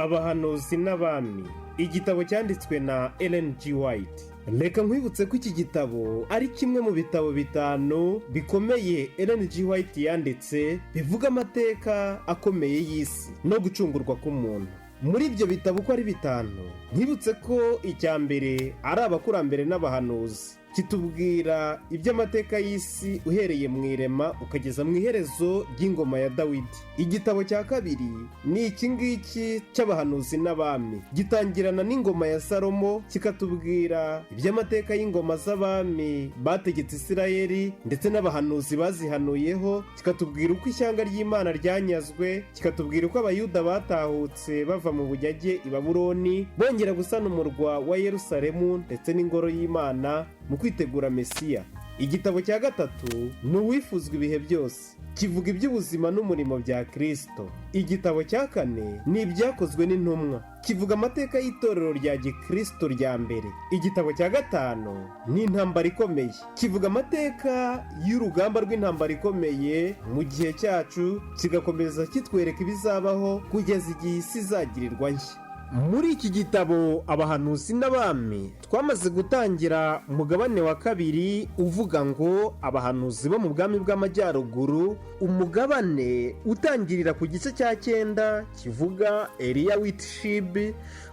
Abahanuzi n'Abami, igitabo cyanditswe na Ellen G. White. Reka nkwibutse ko iki gitabo ari kimwe mu bitabo 5 bikomeye Ellen G. White yanditse bivuga amateka akomeye y'isi no gucungurwa k'umuntu. Muri ibyo bitabo uko ari 5, nkibutse ko icya mbere ari abakurambere n'abahanuzi, kitubwira iby'amateka y'isi uhereye mu irema ukageza mu iherezo ry'ingoma ya Dawidi. Igitabo cya kabiri ni iki ngiki cy'abahanuzi n'abami, gitangirana n'ingoma ya Salomo, kikatubwira iby'amateka y'ingoma z'abami bategetse Isirayeli ndetse n'abahanuzi bazihanuyeho, kikatubwira uko ishyanga ry'Imana ryanyazwe, kikatubwira uko abayuda batahutse bava mu bunyage i Babuloni bongera gusana umurwa wa Yerusalemu ndetse n'ingoro y'Imana mu kwitegura Mesiya. Igitabo cya gatatu ni uwifuzwa ibihe byose, kivuga iby'ubuzima n'umurimo bya Kristo. Igitabo cya kane ni ibyakozwe n'intumwa, kivuga amateka y'itorero rya Gikristo rya mbere. Igitabo cya gatanu ni intambara ikomeye, kivuga amateka y'urugamba rw'intambara ikomeye mu gihe cyacu, kigakomeza kitwereka ibizabaho kugeza igihe isi izagirirwa nshya. Muri iki gitabo Abahanuzi n'Abami twamaze gutangira umugabane wa kabiri uvuga ngo abahanuzi bo mu bwami bw'amajyaruguru, umugabane utangirira ku gice cya 9 kivuga Eliya Whitshib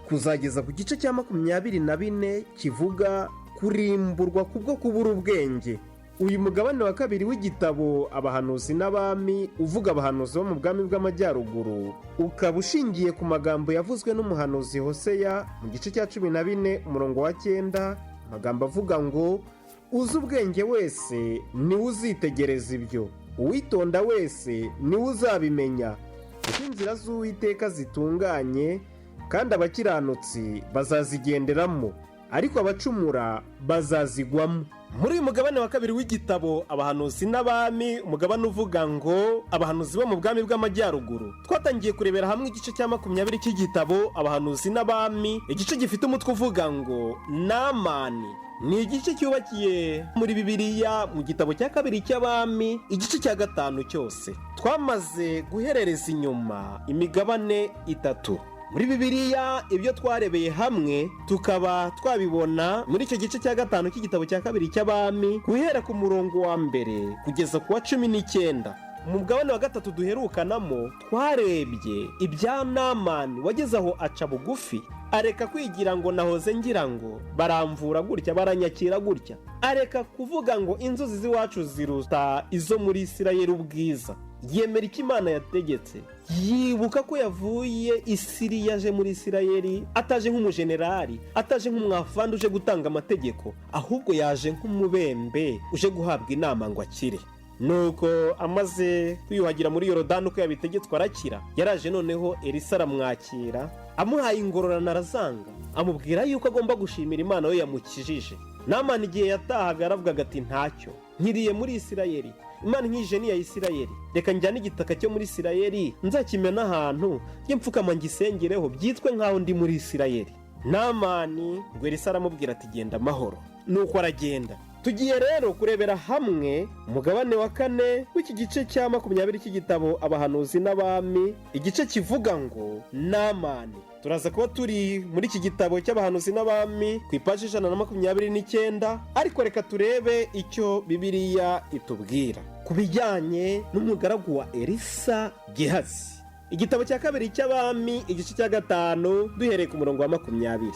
kuzageza ku gice cya 24 kivuga kurimburwa kubwo kubura ubwenge. Uyu mugabane wa kabiri w'igitabo Abahanuzi n'Abami uvuga abahanuzi bo mu bwami bw'amajyaruguru ukaba ushingiye ku magambo yavuzwe n'umuhanuzi Hoseya mu gice cya 14 umurongo wa 9, amagambo avuga ngo uzi ubwenge wese niwe uzitegereza ibyo, uwitonda wese niwe uzabimenya, kuko inzira z'Uwiteka zitunganye kandi abakiranutsi bazazigenderamo, ariko abacumura bazazigwamo. Muri uyu mugabane wa kabiri w'igitabo Abahanuzi n'Abami, umugabane uvuga ngo abahanuzi bo mu bwami bw'amajyaruguru, twatangiye kurebera hamwe igice cya 20 cy'igitabo Abahanuzi n'Abami, igice gifite umutwe uvuga ngo Namani. Ni igice cyubakiye muri Bibiliya mu gitabo cya kabiri cy'Abami, igice cya 5 cyose. Twamaze guherereza inyuma imigabane 3 muri Bibiliya. Ibyo twarebeye hamwe tukaba twabibona muri icyo gice cya 5 cy'igitabo cya kabiri cy'Abami, guhera ku murongo wa 1 kugeza ku wa 19. Mu mugabane wa 3 duherukanamo twarebye ibya Namani wageze aho aca bugufi, areka kwigira ngo nahoze ngira ngo baramvura gutya baranyakira gutya, areka kuvuga ngo inzuzi z'iwacu ziruta izo muri Isirayeli ubwiza, yemera icyo Imana yategetse, yibuka ko yavuye i Siriya yaje muri Isirayeli ataje nk'umujenerali, ataje nk'umwafandi uje gutanga amategeko, ahubwo yaje nk'umubembe uje guhabwa inama ngo akire. Nuko amaze kwiyuhagira muri Yorodani uko yabitegetswe arakira, yaraje noneho Elisa aramwakira, amuhaye ingororano arazanga, amubwira yuko agomba gushimira Imana we yamukijije. Namani igihe yatahaga aravuga ati ntacyo, nkiriye muri Isirayeli, Imana nkije ni ya Isirayeli, reka njyane igitaka cyo muri Isirayeli nzakimena ahantu njye mfukama ngisengereho byitwe nkaho ndi muri Isirayeli. Namani ngo Elisa aramubwira ati genda amahoro, nuko aragenda. Tugiye rero kurebera hamwe umugabane wa 4 w'iki gice cya 20 cy'igitabo Abahanuzi n'Abami, igice kivuga ngo Namani. Turaza kuba turi muri iki gitabo cy'Abahanuzi n'Abami ku ipaji 129, ariko reka turebe icyo Bibiliya itubwira ku bijyanye n'umugaragu wa Elisa Gehazi. Igitabo cya kabiri cy'Abami igice cya 5 duhereye ku murongo wa 20.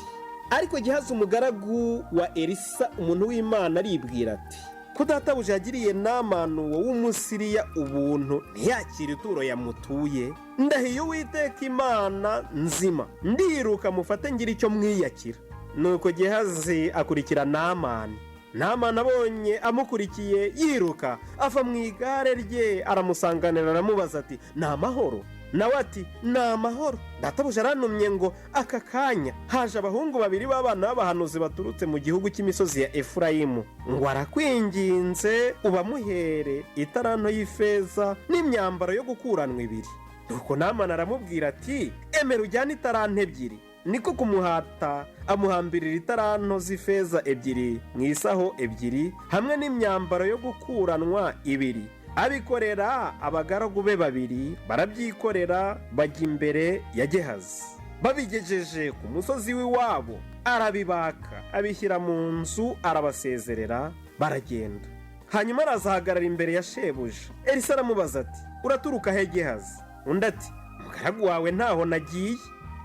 Ariko Gehazi umugaragu wa Elisa umuntu w'Imana aribwira ati, ko databuja yagiriye Namani uwo w'Umusiriya ubuntu ntiyakire ituro yamutuye, ndahiye Uwiteka Imana nzima ndiruka mufate ngira icyo mwiyakira. Nuko Gehazi akurikira Namani. Namani abonye amukurikiye yiruka ava mu igare rye aramusanganira, aramubaza ati ni amahoro? Nawe ati ni amahoro, databuja arantumye ngo aka kanya haje abahungu 2 b'abana b'abahanuzi baturutse mu gihugu cy'imisozi ya Efurayimu, ngo arakwinginze ubamuhere itaranto y'ifeza n'imyambaro yo gukuranwa 2. Nuko Namani aramubwira ati emera ujyane itaranto 2. Niko kumuhata amuhambirira itaranto z'ifeza 2 mu isaho 2 hamwe n'imyambaro yo gukuranwa 2. abikorera abagaragu be babiri, barabyikorera bajya imbere ya Gehazi. babigejeje ku musozi w'iwabo arabibaka abishyira mu nzu arabasezerera baragenda. Hanyuma arazahagarara imbere ya shebuja. Elisa aramubaza ati uraturuka he Gehazi? Undi ati umugaragu wawe ntaho nagiye.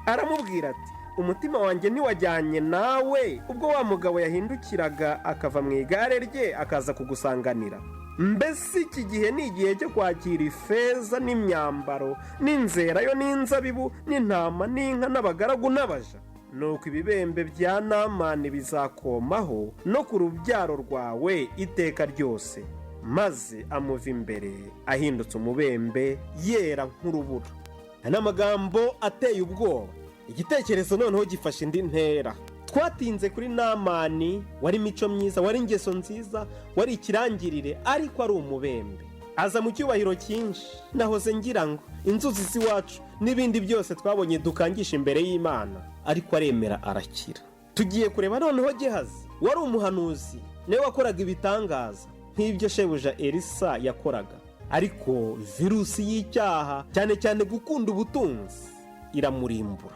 Aramubwira ati umutima wanjye ntiwajyanye nawe ubwo wa mugabo yahindukiraga akava mu igare rye akaza kugusanganira? Mbese iki gihe ni igihe cyo kwakira ifeza n'imyambaro n'inzerayo n'inzabibu n'intama n'inka n'abagaragu n'abaja? Nuko ibibembe bya Namani bizakomaho no ku rubyaro rwawe iteka ryose. Maze amuva imbere ahindutse umubembe yera nk'urubura. Aya amagambo ateye ubwoba. Igitekerezo noneho gifashe indi ntera. Twatinze kuri Namani wari imico myiza, wari ingeso nziza, wari ikirangirire, ariko ari umubembe. Aza mu cyubahiro cyinshi. Nahoze ngira ngo inzuzi z'iwacu n'ibindi byose twabonye dukangisha imbere y'Imana, ariko aremera arakira. Tugiye kureba noneho Gehazi wari umuhanuzi, niwe wakoraga ibitangaza nk'ibyo shebuja Elisa yakoraga, ariko virusi y'icyaha cyane cyane gukunda ubutunzi iramurimbura.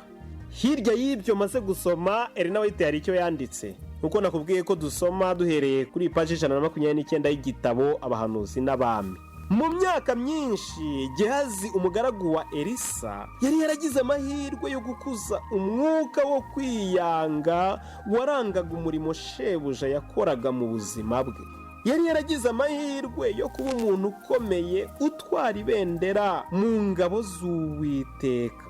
Hirya y'ibyo maze gusoma, Elena White hari icyo yanditse. Nuko nakubwiye ko dusoma duhereye kuri paji 129 y'igitabo Abahanuzi n'Abami. Mu myaka myinshi Gehazi umugaragu wa Elisa yari yaragize amahirwe yo gukuza umwuka wo kwiyanga warangaga umurimo shebuja yakoraga mu buzima bwe. Yari yaragize amahirwe yo kuba umuntu ukomeye utwara ibendera mu ngabo z'Uwiteka.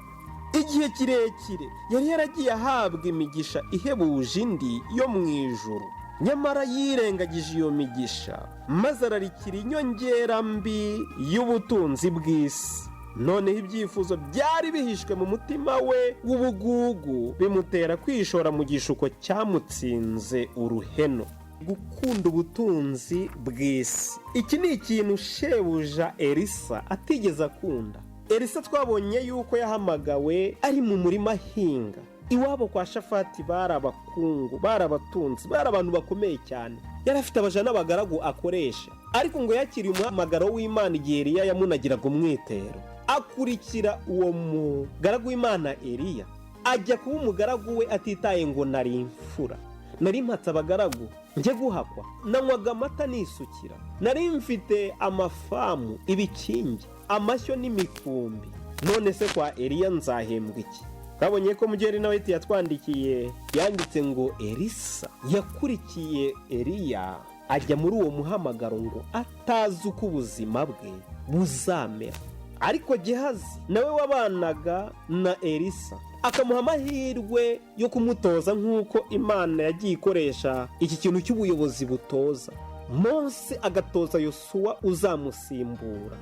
Igihe kirekire yari yaragiye ahabwa imigisha ihebuje indi yo mu ijuru, nyamara yirengagije iyo migisha maze ararikira inyongera mbi y'ubutunzi bw'isi. Noneho ibyifuzo byari bihishwe mu mutima we w'ubugugu bimutera kwishora mu gishuko cyamutsinze uruheno, gukunda ubutunzi bw'isi. Iki ni ikintu shebuja Elisa atigeze akunda. Elisa twabonye yuko yahamagawe ari mu murima ahinga. Iwabo kwa Shafati bari abakungu, bari abatunzi, bari abantu bakomeye cyane. Yari afite abaja n'abagaragu akoresha, ariko ngo yakiriye umuhamagaro w'Imana igihe Eliya yamunagiraga umwitero. Akurikira uwo mugaragu w'Imana Eliya, ajya kuba umugaragu we atitaye ngo nari imfura, nari mpatse abagaragu njye guhakwa, nanywaga amata nisukira, nari mfite amafamu, ibikingi, amashyo n'imikumbi. None se kwa Eliya nzahembwa iki? Kabonye ko mugeri nawe yatwandikiye yanditse ngo Elisa yakurikiye Eliya ajya muri uwo muhamagaro ngo atazi uko ubuzima bwe buzamera. Ariko Gehazi nawe wabanaga na Elisa akamuha amahirwe yo kumutoza nk'uko Imana yagiye ikoresha iki kintu cy'ubuyobozi butoza. Mose agatoza Yosuwa uzamusimbura,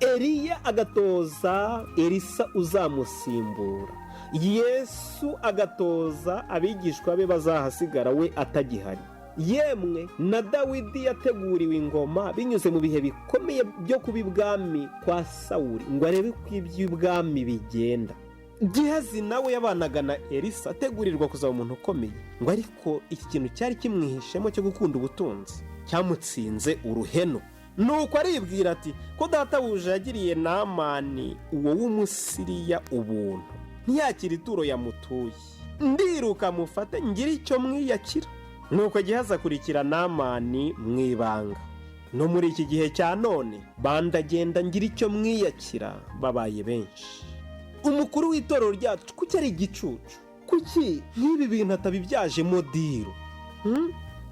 Eliya agatoza Elisa uzamusimbura, Yesu agatoza abigishwa be bazahasigara we atagihari. Yemwe na Dawidi yateguriwe ingoma binyuze mu bihe bikomeye byo kuba ibwami kwa Sawuli ngo arebe ko iby'ubwami bigenda. Gehazi nawe yabanaga na Elisa ategurirwa kuzaba umuntu ukomeye, ngo ariko iki kintu cyari kimwihishemo cyo gukunda ubutunzi cyamutsinze uruheno. Nuko aribwira ati ko databuja yagiriye Namani uwo w'Umusiriya ubuntu, ntiyakira ituro yamutuye, ndiruka mufate ngira icyo mwiyakira. Nuko Gehazi akurikira Namani mu ibanga. No muri iki gihe cya none bandagenda ngira icyo mwiyakira babaye benshi. Umukuru w'itorero ryacu kuki ari igicucu? Kuki nk'ibi bintu atabibyajemo diro?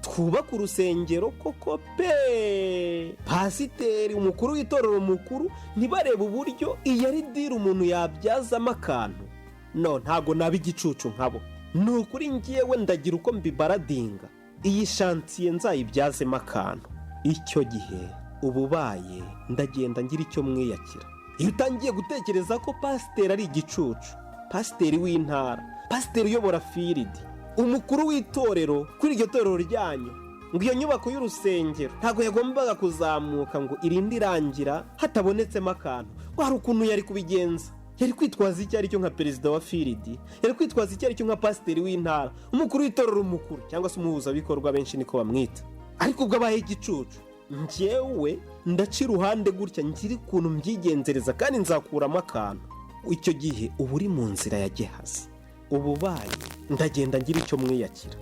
Twubaka urusengero koko pe, pasiteri umukuru w'itorero mukuru ntibarebe uburyo iyo ari diro umuntu yabyazamo akantu. No, ntago naba igicucu nkabo. Nukuri ngiyewe ndagira uko mbibaradinga iyi shantiye nzayibyazemo akantu. Icyo gihe ububaye ndagenda ngira icyo mwiyakira. Iyo utangiye gutekereza ko pasiteri ari igicucu, pasiteri w'intara, pasiteri uyobora firidi, umukuru w'itorero kuri iryo torero ryanyu, ngo iyo nyubako y'urusengero ntabwo yagombaga kuzamuka ngo irinde irangira hatabonetsemo akantu, wari ukuntu yari kubigenza. Yari kwitwaza icyo ari cyo nka perezida wa firidi, yari kwitwaza icyo ari cyo nka pasiteri w'intara, umukuru w'itorero mukuru cyangwa se umuhuzabikorwa benshi niko bamwita. Ariko ubwo abaye igicucu, njyewe ndaca iruhande gutya ngira ukuntu mbyigenzereza kandi nzakuramo akantu. Icyo gihe uba uri mu nzira ya Gehazi. ububaye ndagenda ngira icyo mwiyakira.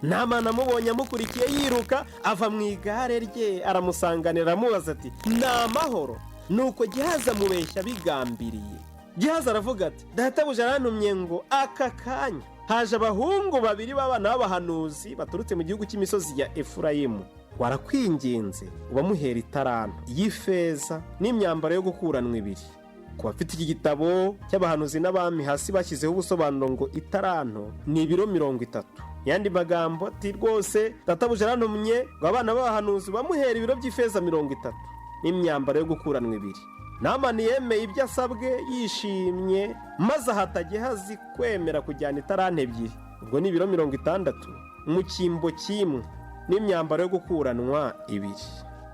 Namani amubonye amukurikiye yiruka ava mu igare rye aramusanganira amubaza ati ni amahoro. Nuko Gehazi amubeshya bigambiriye. Gehazi aravuga ati databuja arantumye ngo aka kanya haje abahungu babiri b'abana b'abahanuzi baturutse mu gihugu cy'imisozi ya Efurayimu. Warakwinginze ubamuhera italanto y'ifeza n'imyambaro yo gukuranwa 2. Ku bafite iki gitabo cy'abahanuzi n'abami hasi bashyizeho ubusobanuro ngo italanto ni ibiro 30. Yandi magambo ati rwose databuja arantumye ngo abana b'abahanuzi bamuhera ibiro by'ifeza 30 n'imyambaro yo gukuranwa 2. Namani yemeye ibyo asabwe yishimye maze ahata Gehazi kwemera kujyana italanto 2, ubwo ni ibiro 60 mu cyimbo kimwe n'imyambaro yo gukuranwa 2.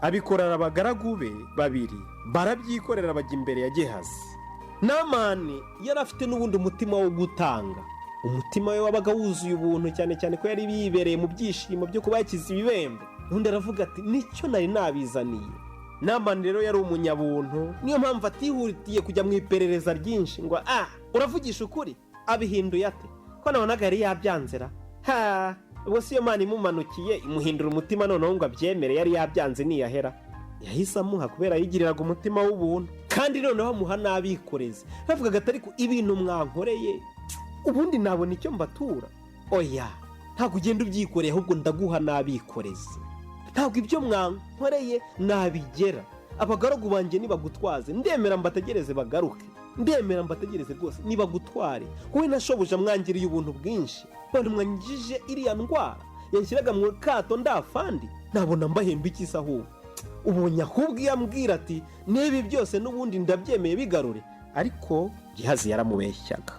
Abikorera abagaragu be 2 barabyikorera bajya imbere ya Gehazi. Namani yari afite n'ubundi umutima wo gutanga. Umutima we wabaga wuzuye ubuntu cyane cyane ko yari bibereye mu byishimo byo kuba yakize ibibembe. Undi aravuga ati nicyo nari nabizaniye. Namani rero yari umunyabuntu, niyo mpamvu atihutiye kujya mu iperereza ryinshi ngo uravugisha ukuri abihinduye ate ko nabonaga yari yabyanzera. Ubwo si yo Mana imumanukiye imuhindura umutima noneho ngo abyemere yari yabyanze niyahera. Yahise amuha kubera yigiriraga umutima w'ubuntu, kandi noneho amuha n'abikorezi. Bavugaga ati ariko ibintu mwankoreye ubundi nabona icyo mbatura. Oya, ntabwo ugenda ubyikoreye ahubwo ndaguha n'abikorezi. Ntabwo ibyo mwankoreye nabigera. Abagaragu banjye nibagutwaze ndemera mbategereze bagaruke. Ndemera mbategereze rwose nibagutware. Wowe nashoboje mwangiriye ubuntu bwinshi. Bari mwangije iriya ndwara yanshyiraga mu kato ndafandi nabona mbahemba ikisa ahubwo. Ubonye ahubwo yambwira ati nibi byose n'ubundi ndabyemeye bigarure. Ariko Gehazi yaramubeshyaga.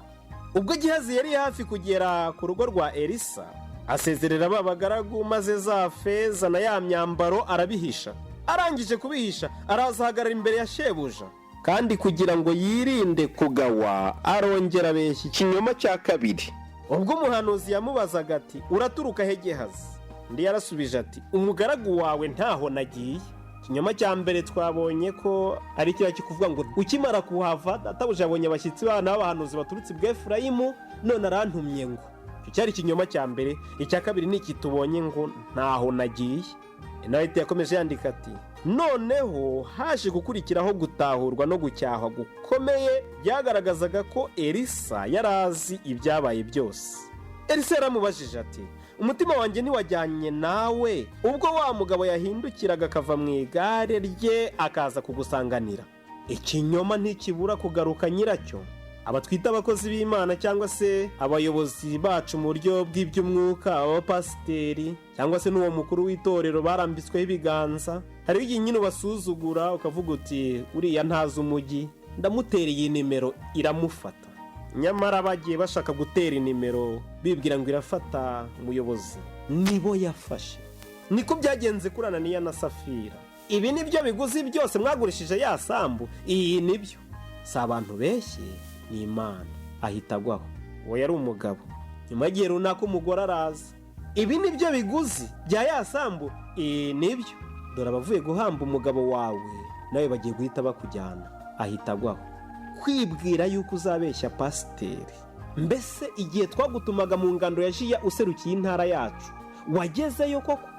Ubwo Gehazi yari hafi kugera ku rugo rwa Elisa asezerera babagaragu maze za feza na ya myambaro arabihisha. Arangije kubihisha arazahagarara imbere ya shebuja, kandi kugira ngo yirinde kugawa arongera abeshya ikinyoma cya 2. Ubwo umuhanuzi yamubazaga ati uraturuka he Gehazi? Ndi yarasubije ati umugaragu wawe ntaho nagiye. Ikinyoma cya mbere twabonye ko ari cyo kuvuga ngo ukimara kuhava databuja abonye abashyitsi bana b'abahanuzi baturutse i Efurayimu none arantumye ngo. Icyo cyari ikinyoma cya mbere. Icya kabiri ni iki tubonye ngo ntaho nagiye. Inahita yakomeje yandika ati noneho haje gukurikiraho gutahurwa no gucyahwa gukomeye byagaragazaga ko Elisa yarazi ibyabaye byose. Elisa yaramubajije ati umutima wanjye ntiwajyanye nawe ubwo wa mugabo yahindukiraga akava mu igare rye akaza kugusanganira? Ikinyoma ntikibura kugaruka nyiracyo. Abatwita abakozi b'Imana cyangwa se abayobozi bacu mu buryo bw'iby'umwuka, abapasiteri cyangwa se n'uwo mukuru w'itorero barambitsweho ibiganza, hari igihe nyine basuzugura ukavuga uti uriya ntazi umujyi ndamutereye nimero iramufata. Nyamara bagiye bashaka gutera inimero bibwira ngo irafata umuyobozi, nibo yafashe. Niko byagenze kuri Ananiya na Safira. Ibi nibyo biguzi byose mwagurishije ya sambu. Iyi nibyo si abantu beshye, ni Imana. Ahita agwaho. Uwo yari umugabo. Nyuma y'igihe runaka umugore araza. Ibi nibyo biguzi bya ya sambu. Iyi nibyo. Dore abavuye guhamba umugabo wawe nawe bagiye guhita bakujyana. Ahita agwaho. Kwibwira yuko uzabeshya pasiteri. Mbese igihe twagutumaga mu ngando ya Jiya userukiye intara yacu wagezeyo koko?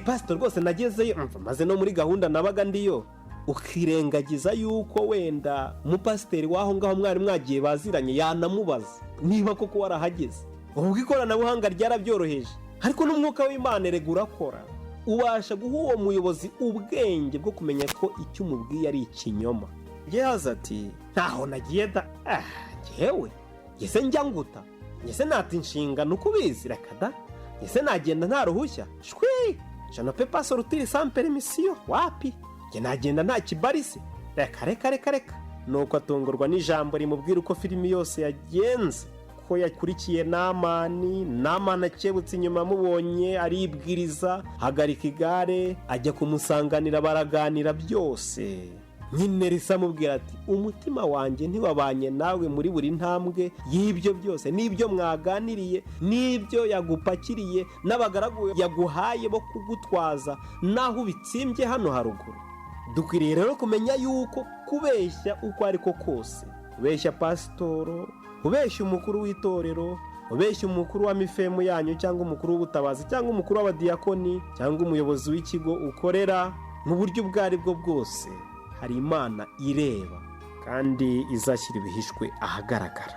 Pasiteri rwose nagezeyo, maze no muri gahunda nabaga ndiyo. Ukirengagiza yuko wenda umupasiteri waho ngaho mwari mwagiye baziranye yanamubaza niba koko warahageze. Ubwo ikoranabuhanga ryarabyoroheje, ariko n'umwuka w'Imana erega urakora. Ubasha guha uwo muyobozi ubwenge bwo kumenya ko icyo umubwiye ari ikinyoma. Gehazi ati ntaho nagiye da. Jewe yese njya nguta, yese nata inshingano kubizi reka da, yese nagenda nta ruhushya. Shwi je ne peux pas sortir sans permission. Wapi je nagenda nta kibarisi. Reka. Nuko atungurwa n'ijambo rimubwira uko filimi yose yagenze, ko yakurikiye Namani akebutse inyuma amubonye aribwiriza, hagarika igare ajya kumusanganira baraganira byose. Nyine Elisa amubwira ati umutima wanjye ntiwabanye nawe muri buri ntambwe y'ibyo byose, n'ibyo mwaganiriye, n'ibyo yagupakiriye, n'abagaragu yaguhaye bo kugutwaza, naho ubitsimbye hano haruguru. Dukwiriye rero kumenya yuko kubeshya uko ariko kose ubeshya pasitoro, ubeshya umukuru w'itorero, ubeshya umukuru wa mifemu yanyu cyangwa umukuru w'ubutabazi cyangwa umukuru w'abadiyakoni cyangwa umuyobozi w'ikigo ukorera, mu buryo ubwo ari bwo bwose hari Imana ireba kandi izashyira ibihishwe ahagaragara.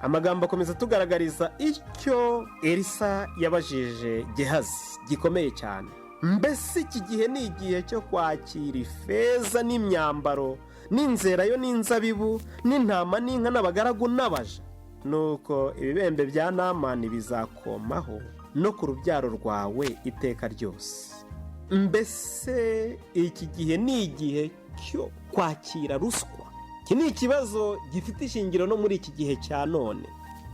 Amagambo akomeza tugaragariza icyo Elisa yabajije Gehazi gikomeye cyane. Mbese iki gihe ni igihe cyo kwakira ifeza n'imyambaro n'inzerayo n'inzabibu n'intama n'inka n'abagaragu n'abaja? Nuko ibibembe bya Namani bizakomaho no ku rubyaro rwawe iteka ryose. Mbese iki gihe ni igihe cyo kwakira ruswa? Iki ni ikibazo gifite ishingiro no muri iki gihe cya none.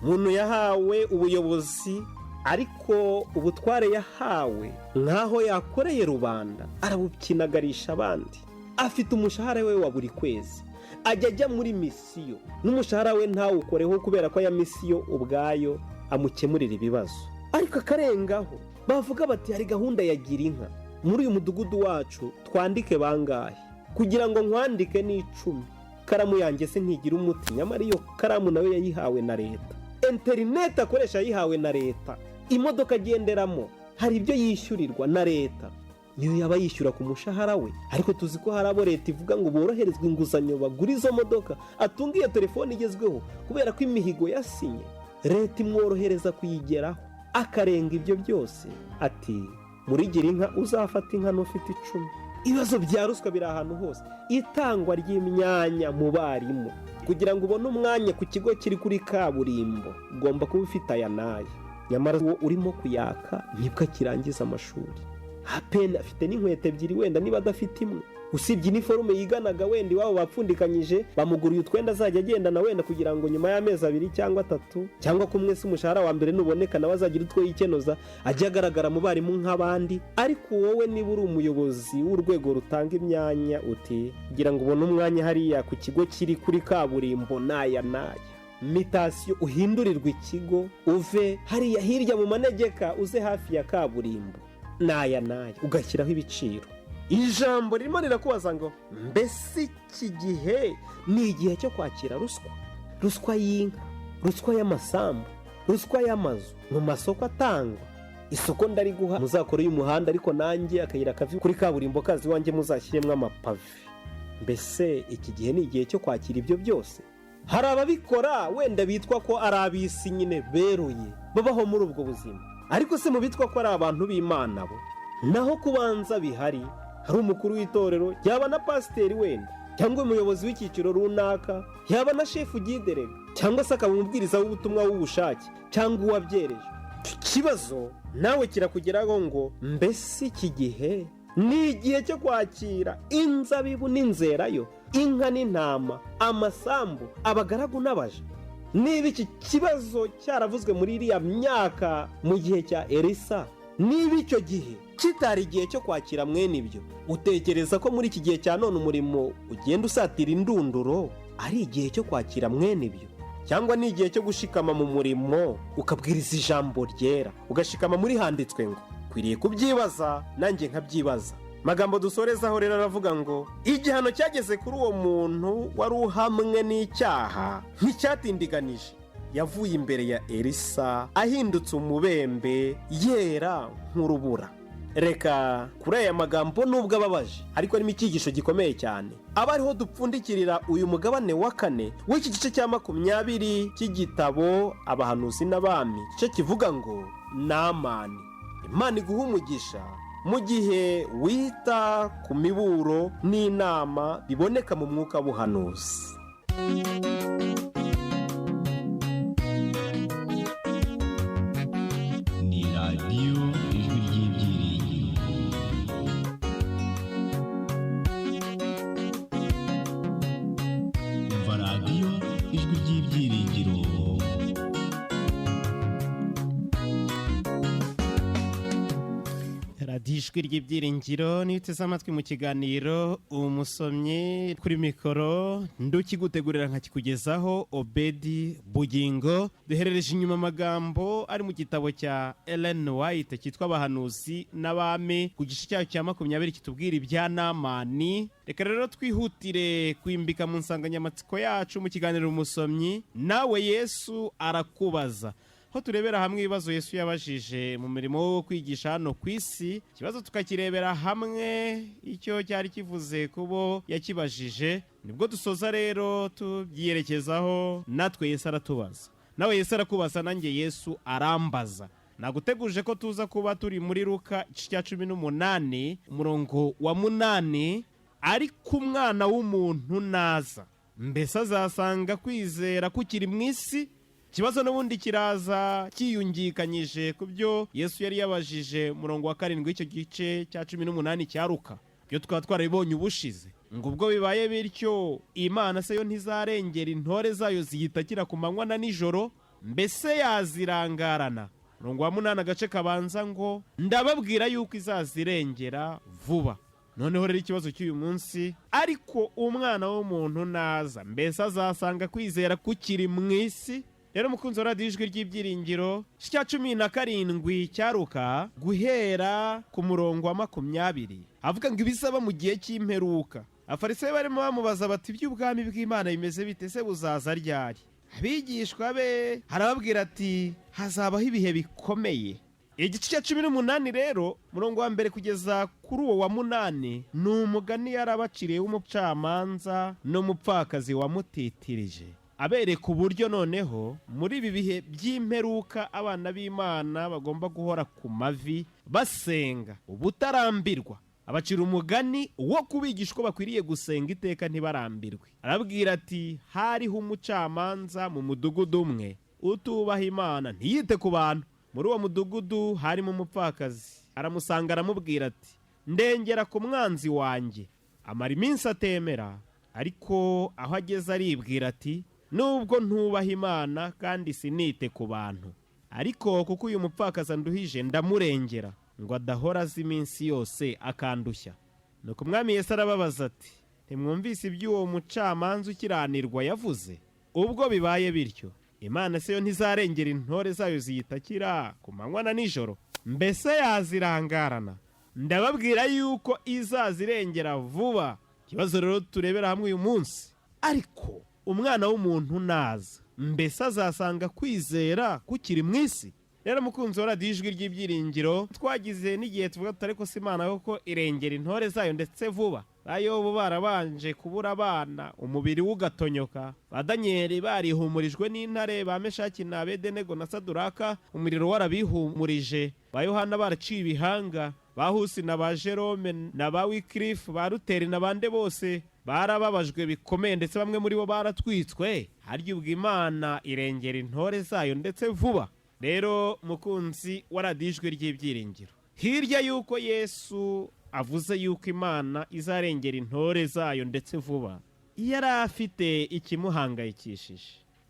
Umuntu yahawe ubuyobozi, ariko ubutware yahawe nk'aho yakoreye rubanda arabukinagarisha abandi. Afite umushahara we wa buri kwezi, ajya muri misiyo n'umushahara we ntawukoreho kubera ko ya misiyo ubwayo amukemurira ibibazo, ariko akarengaho. Bavuga bati hari gahunda ya gira inka muri uyu mudugudu wacu, twandike bangahe kugira ngo nkwandike n'10. Karamu yanjye se ntigira umuti, nyamara iyo karamu nawe yayihawe na leta. Interineti akoresha yayihawe na leta. Imodoka agenderamo hari ibyo yishyurirwa na leta, niyo yaba yishyura ku mushahara we. Ariko tuzi ko hari abo leta ivuga ngo boroherezwe inguzanyo bagura izo modoka, atunga iyo telefone igezweho kubera ko imihigo yasinye leta imworohereza kuyigeraho. Akarenga ibyo byose ati muri gira inka uzafata inka n'ufite 10. Ibibazo bya ruswa biri ahantu hose. Itangwa ry'imyanya mu barimu, kugira ngo ubone umwanya ku kigo kiri kuri kaburimbo ugomba kuba ufite aya n'aya, nyamara uwo urimo kuyaka nibwo akirangiza amashuri. Apena afite n'inkweto 2 wenda niba adafite imwe, usibye iniforume yiganaga wenda iwabo bapfundikanyije, bamuguriye utwenda azajya agendana wenda kugira ngo nyuma y'amezi 2 cyangwa 3 cyangwa kumwe se umushahara wa mbere nuboneka nawe azagira utwo yikenoza ajya agaragara mu barimu nk'abandi. Ariko wowe niba uri umuyobozi w'urwego rutanga imyanya, uti kugira ngo ubone umwanya hariya ku kigo kiri kuri kaburimbo n'aya mitasiyo uhindurirwa ikigo, uve hariya hirya mu manegeka uze hafi ya kaburimbo n'aya ugashyiraho ibiciro. Ijambo ririmo rirakubaza ngo mbese iki gihe ni igihe cyo kwakira ruswa? Ruswa y'inka, ruswa y'amasambu, ruswa y'amazu mu masoko atangwa. Isoko ndariguha muzakore y'umuhanda, ariko nanjye akayira kavi kuri kaburimbo kazi wanjye muzashyiremo amapave. Mbese iki gihe ni igihe cyo kwakira ibyo byose? Hari ababikora wenda bitwa ko ari ab'isi nyine beruye babaho muri ubwo buzima, ariko se mu bitwa ko ari abantu b'Imana bo naho kubanza bihari. Hari umukuru w'itorero, yaba na pasiteri wenda, cyangwa umuyobozi w'icyiciro runaka, yaba na shefu giderega, cyangwa se akaba umubwiriza w'ubutumwa w'ubushake cyangwa uwabyereje. Ikibazo nawe kirakugeraho ngo mbese iki gihe ni igihe cyo kwakira inzabibu n'inzerayo, inka n'intama, amasambu, abagaragu n'abaja? Niba iki kibazo cyaravuzwe muri iriya myaka mu gihe cya Elisa, niba icyo gihe kitari igihe cyo kwakira mwene ibyo, utekereza ko muri iki gihe cya none umurimo ugenda usatira indunduro ari igihe cyo kwakira mwene ibyo? Cyangwa ni igihe cyo gushikama mu murimo ukabwiriza ijambo ryera, ugashikama muri handitswe ngo? Kwiriye kubyibaza, nanjye nkabyibaza. Magambo dusorezaho rero aravuga ngo igihano cyageze kuri uwo muntu wari uhamwe n'icyaha nticyatindiganije. Yavuye imbere ya Elisa ahindutse umubembe, yera nk'urubura. Reka kuri aya magambo nubwo ababaje, ariko arimo icyigisho gikomeye cyane. Aba ariho dupfundikirira uyu mugabane wa 4 w'iki gice cya 20 cy'igitabo Abahanuzi n'Abami, igice kivuga ngo Namani. Imana iguha umugisha mu gihe wita ku miburo n'inama biboneka mu mwuka w'ubuhanuzi. Ni radiyo ijwi ry'ibyiringiro. Umva radiyo ijwi ry'ibyiringiro. radiyo ijwi ry'ibyiringiro niteze amatwi mu kiganiro umusomyi kuri mikoro ndukigutegurira nkakikugezaho Obedi Bugingo. Duherereje inyuma amagambo ari mu gitabo cya Ellen White cyitwa Abahanuzi n'Abami ku gice cyayo cya 20 kitubwira ibya Namani. Reka rero twihutire kwimbika mu nsanganyamatsiko yacu mu kiganiro umusomyi. Nawe Yesu arakubaza, ho turebera hamwe ibibazo Yesu yabajije mu mirimo wo kwigisha hano ku isi. Ikibazo tukakirebera hamwe icyo cyari kivuze kubo yakibajije. Nibwo dusoza rero tubyerekezaho natwe Yesu aratubaza. Nawe Yesu arakubaza, nanjye Yesu arambaza. Naguteguje ko tuza kuba turi muri Luka 18 umurongo wa 8. Ariko umwana w'umuntu naza, mbese azasanga kwizera kukiri mu isi? Ikibazo n'ubundi kiraza kiyungikanyije ku byo Yesu yari yabajije murongo wa 7 w'icyo gice cya 18 cya Luka. Byo tukaba twarabibonye ubushize ngo ubwo bibaye bityo Imana se yo ntizarengera intore zayo ziyitakira ku manywa na nijoro, mbese yazirangarana? Murongo wa 8 agace kabanza ngo ndababwira yuko izazirengera vuba. Noneho rero ikibazo cy'uyu munsi, ariko umwana w'umuntu naza, mbese azasanga kwizera kukiri mu isi? Rero mukunzi wa radiyo ijwi ry'ibyiringiro cya 17 cya Luka guhera ku murongo wa 20 avuga ngo ibisaba mu gihe cy'imperuka. Abafarisayo barimo bamubaza bati, iby'ubwami bw'Imana bimeze bite se, buzaza ryari? Abigishwa be harababwira ati, hazabaho ibihe bikomeye. Igice cya 18 rero murongo wa 1 kugeza kuri uwo wa 8 ni umugani yarabaciriye w'umucamanza n'umupfakazi wamutitirije, abereka uburyo noneho muri ibi bihe by'imperuka abana b'Imana bagomba guhora ku mavi basenga ubutarambirwa. Abacira umugani wo kubigisha ko bakwiriye gusenga iteka ntibarambirwe. Arabwira ati, hariho umucamanza mu mudugudu umwe utubaha Imana ntiyite ku bantu. Muri uwo mudugudu harimo umupfakazi, aramusanga aramubwira ati, ndengera ku mwanzi wanjye. Amara iminsi atemera, ariko aho ageze aribwira ati, nubwo ntubaha Imana kandi sinite ku bantu, ariko kuko uyu mupfakazi anduhije ndamurengera, ngo adahora azi iminsi yose akandushya. Nuko umwami Yesu arababaza ati, ntimwumvise iby'uwo mucamanza ukiranirwa yavuze? Ubwo bibaye bityo Imana se yo ntizarengera intore zayo ziyitakira ku manywa na nijoro, mbese yazirangarana? Ndababwira yuko izazirengera vuba. Ikibazo rero turebera hamwe uyu munsi, ariko umwana w'umuntu naza, mbese azasanga kwizera kukiri mu isi? Rero mukunzi wa radiyo ijwi ry'ibyiringiro, twagize n'igihe tuvuga tutari ko Imana koko irengera intore zayo ndetse vuba. Ayobo barabanje kubura abana, umubiri ugatonyoka. Ba Danieli barihumurijwe n'intare, ba Meshaki na Abedenego na Saduraka umuriro warabihumurije. Ba Yohana baraciye ibihanga, ba Husi na ba Jerome na ba Wycliffe, ba Luteri n'abandi bose barababajwe bikomeye, ndetse bamwe muri bo baratwitswe. Harya ubwo Imana irengera intore zayo ndetse vuba? Rero mukunzi wa radiyo ijwi ry'ibyiringiro, hirya yuko Yesu avuze yuko Imana izarengera intore zayo ndetse vuba, yari afite ikimuhangayikishije.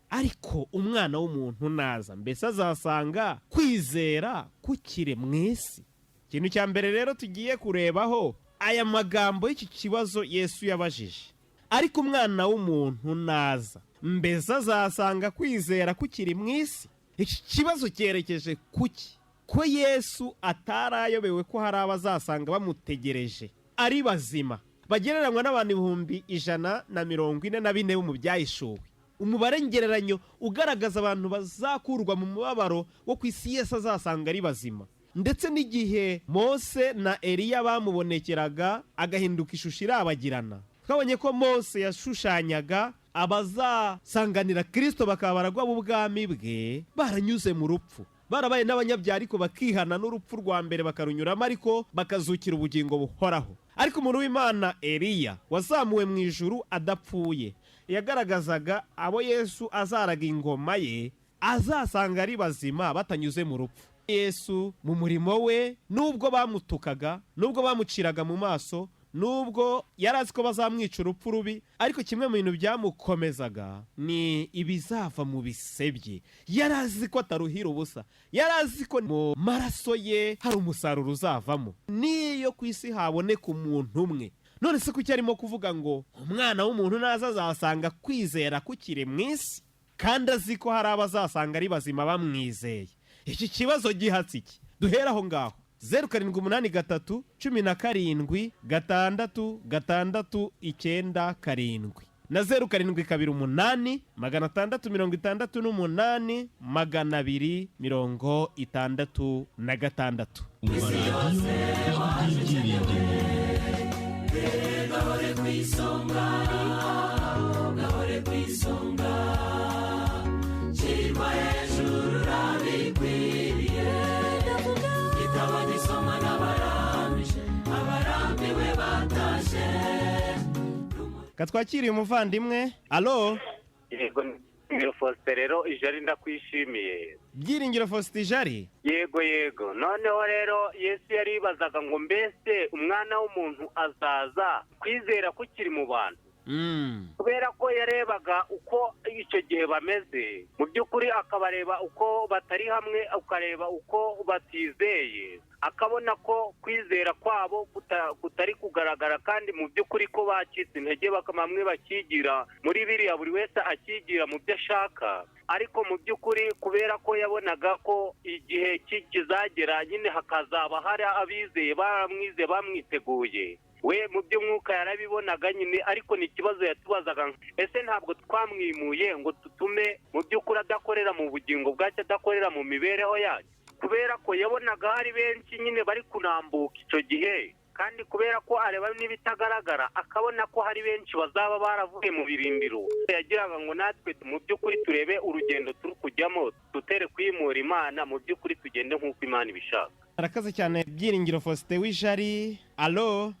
Ariko umwana w'umuntu naza, mbese azasanga kwizera kukiri mu isi? Ikintu cya mbere rero tugiye kurebaho aya magambo y'iki kibazo Yesu yabajije, ariko umwana w'umuntu naza, mbese azasanga kwizera kukiri mu isi? Iki kibazo cyerekeje kuki? Ko Yesu atarayobewe ko hari abazasanga bamutegereje ari bazima, bagereranywa n'abantu 144 bo mu byahishuwe. Umubare ngereranyo ugaragaza abantu bazakurwa mu mubabaro wo ku isi Yesu azasanga ari bazima. Ndetse n'igihe Mose na Eliya bamubonekeraga agahinduka ishusho irabagirana, twabonye ko Mose yashushanyaga abazasanganira Kristo bakaba baragwa ubwami bwe baranyuze mu rupfu, barabaye n'abanyabyaha ariko bakihana n'urupfu rwa mbere bakarunyuramo, ariko bakazukira ubugingo buhoraho. Ariko umuntu w'Imana Eliya wazamuwe mu ijuru adapfuye, yagaragazaga abo Yesu azaraga ingoma ye azasanga ari bazima batanyuze mu rupfu. Yesu mu murimo we, nubwo bamutukaga, nubwo bamuciraga mu maso, nubwo yari azi ko bazamwica urupfu rubi, ariko kimwe mu bintu byamukomezaga ni ibizava mu bise bye. Yari azi ko ataruhira ubusa, yari azi ko mu maraso ye hari umusaruro uzavamo, niyo ku isi haboneka umuntu umwe. None se kuki arimo kuvuga ngo umwana w'umuntu naza azasanga kwizera kukiri mu isi, kandi azi ko hari abazasanga ari bazima bamwizeye? Iki kibazo gihatse iki? Duhera aho ngaho. 0783 17 6 6 na 0728 668 266. umva radiyo ijwi ry'ibyiringiro. Gahore ku isonga, gahore ku isonga, shirwa hejuru urabikwiriye, gitabo gisoma n'abarambije, abarambiwe batashe. Katwakiriye umuvandimwe. Alo? Yego, Byiringiro Faustin rero ijari ndakwishimiye. Byiringiro Faustin ijari? Yego. Noneho rero Yesu yaribazaga ngo mbese umwana w'umuntu azaza kwizera kukiri mu bantu. Kubera ko yarebaga uko icyo gihe bameze, mu by'ukuri akabareba uko batari hamwe, ukareba uko batizeye, akabona ko kwizera kwabo kutari kugaragara, kandi mu by'ukuri ko bacitse intege, bamwe bakigira muri biriya, buri wese akigira mu byo ashaka. Ariko mu by'ukuri kubera ko yabonaga ko igihe kizagera nyine hakazaba hari abizeye baramwizeye bamwiteguye, we mu by'umwuka yarabibonaga nyine. Ariko ni ikibazo yatubazaga, ese ntabwo twamwimuye ngo tutume mu by'ukuri adakorera mu bugingo bwacu, adakorera mu mibereho yacu? Kubera ko yabonaga hari benshi nyine bari kunambuka icyo gihe, kandi kubera ko areba n'ibitagaragara, akabona ko hari benshi bazaba baravuye mu birindiro. Yagiraga ngo natwe mu by'ukuri turebe urugendo turi kujyamo, dutere kwimura Imana, mu by'ukuri tugende nk'uko Imana ibishaka. Arakaze cyane Byiringiro Faustin w'ijari. Alo?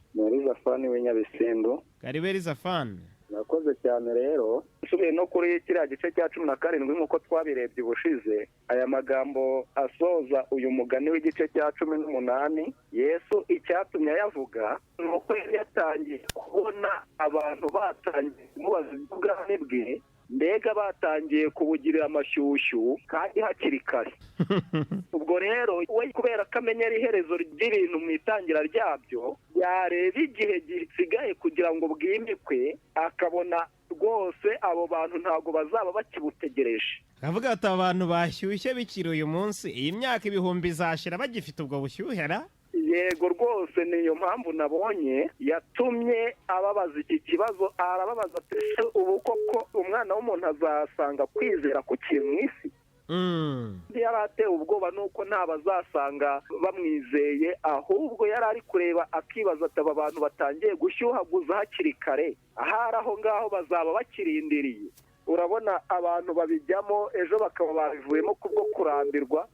Zafani w'Inyabisindu. Kariberi Zafani. Nakoze cyane rero. Nsubiye no kuri kiriya gice cya 17 nk'uko twabirebye ubushize, aya magambo asoza uyu mugani w'igice cya 18, Yesu icyatumye yavuga nuko yari yatangiye kubona abantu batangiye kumubaza ubwami bwe, mbega batangiye kubugirira amashyushyu kandi hakiri kare. Ubwo rero we kubera ko amenyera iherezo ry'ibintu mu itangira ryabyo, yareba igihe gisigaye kugira ngo bwimikwe, akabona rwose abo bantu ntabwo bazaba bakibutegereje. Kavuga ati abantu bashyushye bikiri uyu munsi, iyi myaka ibihumbi izashira bagifite ubwo bushyuhera? Yego rwose, niyo mpamvu nabonye yatumye ababaza iki kibazo. Arababaza ati ubu koko umwana w'umuntu azasanga kwizera kukiri mu isi? Yari atewe ubwoba nuko ntabazasanga bamwizeye, ahubwo yari ari kureba akibaza ati aba bantu batangiye gushyuhaguza hakiri kare, ahari aho ngaho bazaba bakirindiriye. Urabona abantu babijyamo ejo bakaba babivuyemo kubwo kurambirwa.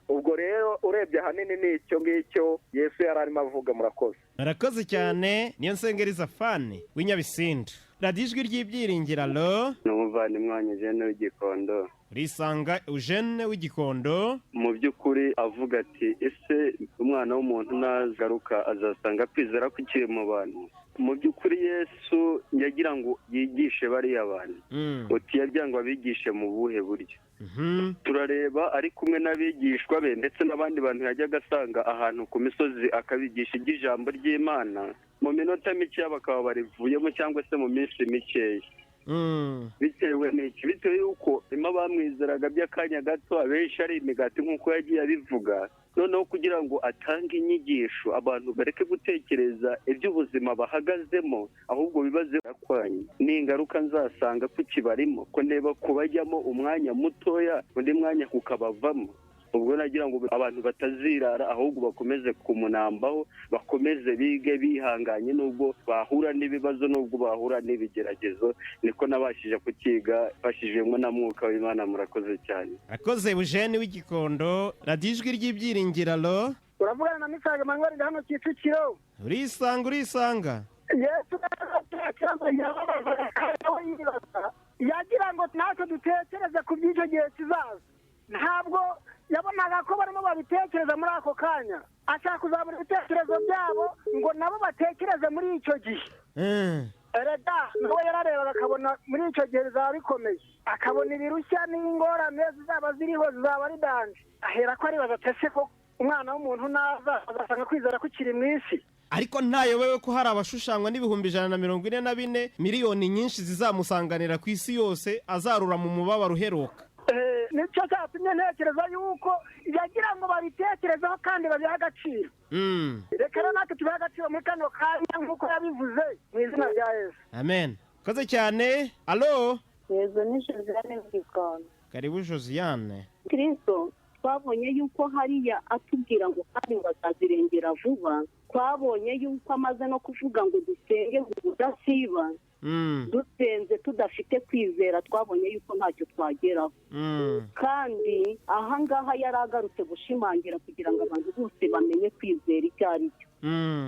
Ubwo rero urebye ahanini ni icyo ngicyo Yesu yari arimo avuga. Murakoze. Murakoze cyane. Niyo Nsengeri Zafani w'Inyabisindu. radiyo ijwi ry'ibyiringiro. Alo? N'umuvandimwe wanjye Eugene w'Igikondo. Urisanga Eugene w'Igikondo. Mu by'ukuri avuga ati ese umwana w'umuntu nazagaruka azasanga kwizera kukiri mu bantu? Mu by'ukuri Yesu yagira ngo yigishe bariya bantu. Uti yagira ngo abigishe mu buhe buryo? Turareba ari kumwe n'abigishwa be ndetse n'abandi bantu yajyaga asanga ahantu ku misozi akabigisha iby'ijambo ry'Imana, mu minota mike bakaba barivuyemo cyangwa se mu minsi mikeya. Bitewe n'iki? Bitewe y'uko ima bamwizeraga by'akanya gato, abenshi ari imigati nk'uko yagiye abivuga. Noneho kugira ngo atange inyigisho abantu bareke gutekereza iby'ubuzima bahagazemo, ahubwo bibaze kwanye n'ingaruka nzasanga kukibarimo, ko ndeba kubajyamo umwanya mutoya undi mwanya kukabavamo. Ubwo nagira ngo abantu batazirara, ahubwo bakomeze kumunambaho, bakomeze bige bihanganye nubwo bahura n'ibibazo, nubwo bahura n'ibigeragezo. Niko nabashije kukiga bashijwemo na Mwuka w'Imana. Murakoze cyane. Akoze Eugene w'Igikondo, radiyo ijwi ry'ibyiringiro. Alo? Uravugana na Misaga Manuel ndi hano Kicukiro. Urisanga. Yesu yagira ngo natwe dutekereze ku by'icyo gihe kizaza. Ntabwo yabonaga ko barimo babitekereza muri ako kanya ashaka kuzamura ibitekerezo byabo ngo nabo batekereze muri icyo gihe erega nawe yararebaga akabona muri icyo gihe bizaba bikomeye akabona ibirushya n'ingorane zizaba ziriho zizaba ari danje ahera ko aribaza atese ko umwana w'umuntu naza agasanga kwizera kukiri mu isi. ariko ntayobewe ko hari abashushanywa n'ibihumbi 144 miliyoni nyinshi zizamusanganira ku isi yose azarura mu mubabaro uheruka. Nicyo cyatumye ntekereza yuko yagira ngo babitekerezeho kandi babihe agaciro. Reka rero natwe tubihe agaciro muri kano kanya nk'uko yabivuze mu izina rya Yesu. Amen. Koze cyane. Alo. Yezu ni Josiane W'igikondo. Karibu Josiane. Kristo twabonye yuko hariya atubwira ngo kandi ngo azazirengera vuba. Twabonye yuko amaze no kuvuga ngo dusenge ngo udasiba. Dusenze tudafite kwizera twabonye yuko ntacyo twageraho. Kandi ahangaha yari agarutse gushimangira kugira ngo abantu bose bamenye kwizera icyo ari cyo.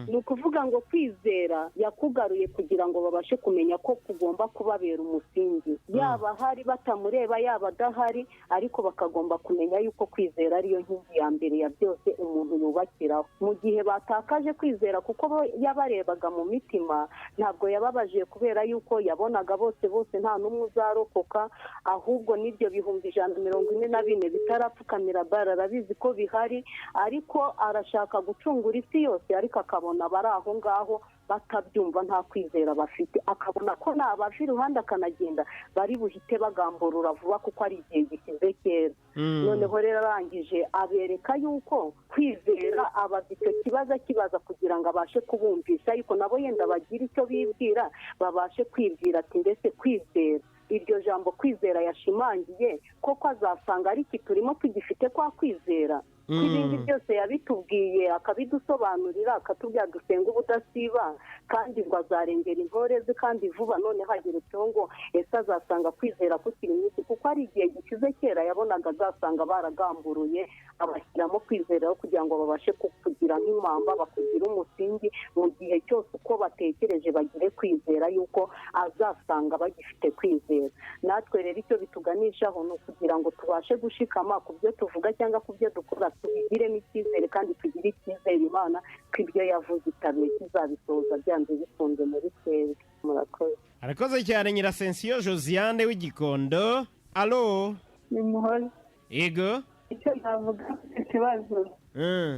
Ni ukuvuga ngo kwizera yakugaruye kugira ngo babashe kumenya ko kugomba kubabera umusingi, yaba hari batamureba yaba adahari, ariko bakagomba kumenya yuko kwizera ariyo nkingi ya mbere ya byose umuntu yubakiraho. Mu gihe batakaje kwizera kuko yabarebaga mu mitima, ntabwo yababajiye kubera yuko yabonaga bose nta n'umwe uzarokoka, ahubwo n'ibyo bihumbi 144 bitarapfukamira bara arabizi ko bihari, ariko arashaka gucungura isi yose, ariko akabona bari aho ngaho batabyumva nta kwizera bafite, akabona ko nabava iruhande akanagenda bari buhite bagamburura vuba kuko ari igihe gisize kera. Noneho rero arangije abereka yuko kwizera abafite kibaza kibaza kugira ngo abashe kubumvisha yuko nabo yenda bagira icyo bibwira, babashe kwibwira ati mbese kwizera, iryo jambo kwizera yashimangiye koko azasanga ari iki turimo tugifite kwa kwizera. Ibindi byose yabitubwiye akabidusobanurira, akatubwira dusenga ubudasiba kandi ngo azarengera intore ze kandi vuba. None hageretse ngo ese azasanga kwizera kukiri mwisi kuko ari igihe gikize kera yabonaga azasanga baragamburuye abashyiramo kwizera kugira ngo babashe kugira nk'impamba bakugira umusingi mu gihe cyose uko batekereje bagire kwizera yuko azasanga bagifite kwizera. Natwe rero icyo bituganishaho ni ukugira ngo tubashe gushikama ku byo tuvuga cyangwa ku byo dukora, tubigiremo icyizere kandi tugire icyizere Imana ko ibyo yavuze itabiye kizabisohoza byanze bifunze muri twebwe. Murakoze. Arakoze cyane Nyirasensiyo Josiane W'igikondo. Alo. Ni muhoza. Yego. Icyo navuga ikibazo.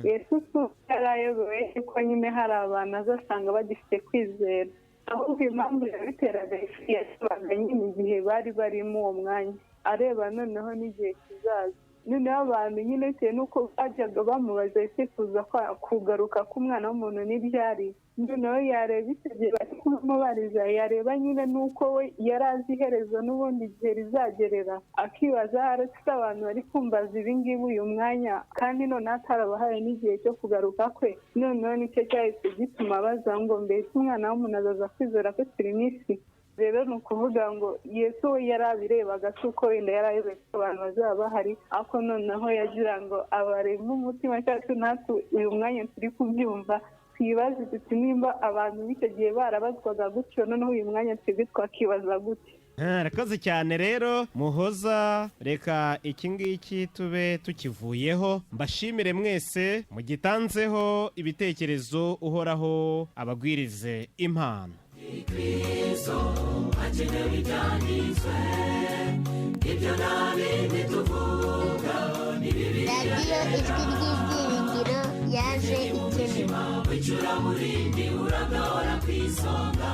Yesu yarayoboye ko nyine hari abantu azasanga bagifite kwizera, ahubwo impamvu yabiteraga isi yasabaga nyine igihe bari barimo uwo mwanya, areba noneho n'igihe kizaza. Noneho abantu nyine bitewe n'uko bajyaga bamubaza yifuza kugaruka k'umwana w'umuntu n'ibyari, noneho yareba icyo gihe bari kumubariza, yareba nyine n'uko we yari azi iherezo n'ubundi igihe rizagerera, akibaza haretse abantu bari kumbaza ibi ngibi uyu mwanya kandi noneho atarabahaye n'igihe cyo kugaruka kwe. Noneho nicyo cyahise gituma baza ngo mbese umwana w'umuntu azaza kwizera ko turi mu isi. Rero ni ukuvuga ngo Yesu we yari abirebaga si uko wenda yari ayoboye ko abantu bazaba bahari, ariko noneho yagira ngo abarebe umutima cyacu natwe uyu mwanya turi kubyumva twibaze tuti nimba abantu b'icyo gihe barabazwaga gutyo, noneho uyu mwanya twebwe twakibaza gute. Arakoze cyane rero Muhoza, reka iki ngiki tube tukivuyeho. Mbashimire mwese mugitanzeho ibitekerezo, uhoraho abagwirize impano. Kristo akenewe ibyanditswe, ibyo ntabindi tuvuga ni bibi. Radiyo Ijwi ry'Ibyiringiro yaje ikenewe. W'icuraburindi uragahora ku isonga.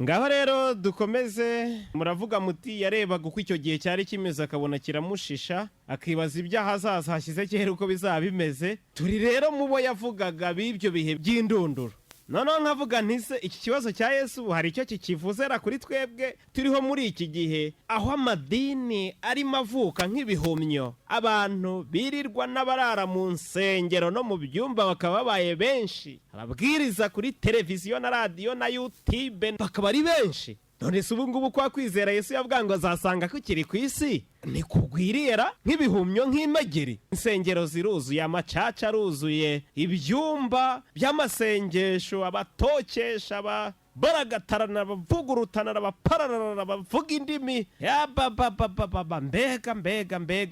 Ngaho rero dukomeze. Muravuga muti yarebaga uko icyo gihe cyari kimeze akabona kiramushisha, akibaza ibyahazaza hashyize kera uko bizaba bimeze. Turi rero mu bo yavugaga b'ibyo bihe by'indunduro. Noneho nkavuga ntise iki kibazo cya Yesu hari icyo kikivuzera kuri twebwe turiho muri iki gihe, aho amadini arimo avuka nk'ibihumyo, abantu birirwa n'abarara mu nsengero no mu byumba bakaba babaye benshi, ababwiriza kuri televiziyo na radiyo na YouTube bakaba ari benshi. None se ubu ngubu kwa kwizera Yesu yavuga ngo azasanga ko kiri ku isi ni kugwirira nk'ibihumyo nk'imageri. Insengero ziruzuye, amacaca aruzuye, ibyumba by'amasengesho, abatokesha baragatarana bavugurutana bapararana bavuga indimi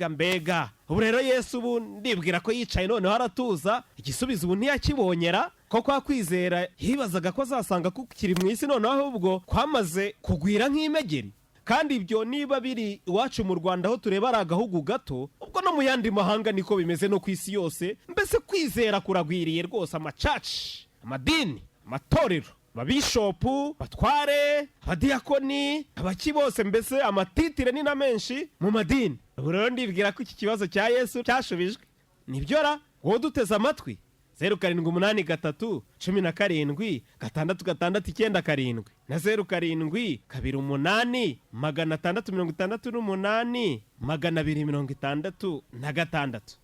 mbega ubu rero Yesu ubu ndibwira ko yicaye noneho aratuza igisubizo ubu ntiyakibonyera ko kwa kwizera yibazaga ko azasanga kukiri mu isi noneho ahubwo kwamaze kugwira nk'imegeri. Kandi ibyo niba biri iwacu mu Rwanda aho tureba ari agahugu gato, ubwo no mu yandi mahanga niko bimeze no ku isi yose. Mbese kwizera kuragwiriye rwose, amacaci, amadini, amatorero, ababishopu, batware, abadiyakoni, abaki bose, mbese amatitire ni na menshi mu madini. Ubu rero ndibwira ko iki kibazo cya Yesu cyashubijwe. Nibyo ra, wowe duteze amatwi 0783176667 na 0786688266.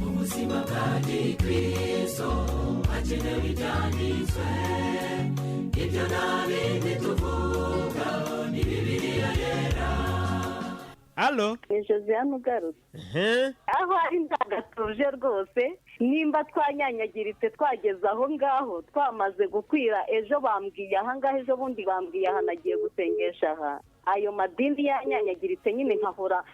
ubuzima bwa Kristo hakenewe ibyanditswe, ibyo nta bindi tuvuga ni Bibiliya yera. Alo, ni Josiane ugarutse. Aho ari ndagatuje rwose, nimba twanyanyagiritse twageze aho ngaho twamaze gukwira. Ejo bambwiye aha ngaho, ejo bundi bambwiye aha nagiye gusengesha aha. Ayo madini yanyanyagiritse nyine nkahora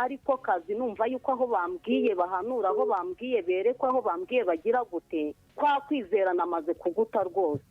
ariko kazi numva yuko aho bambwiye bahanura, aho bambwiye berekwa, aho bambwiye bagira gute. Kwa kwizera namaze kuguta rwose.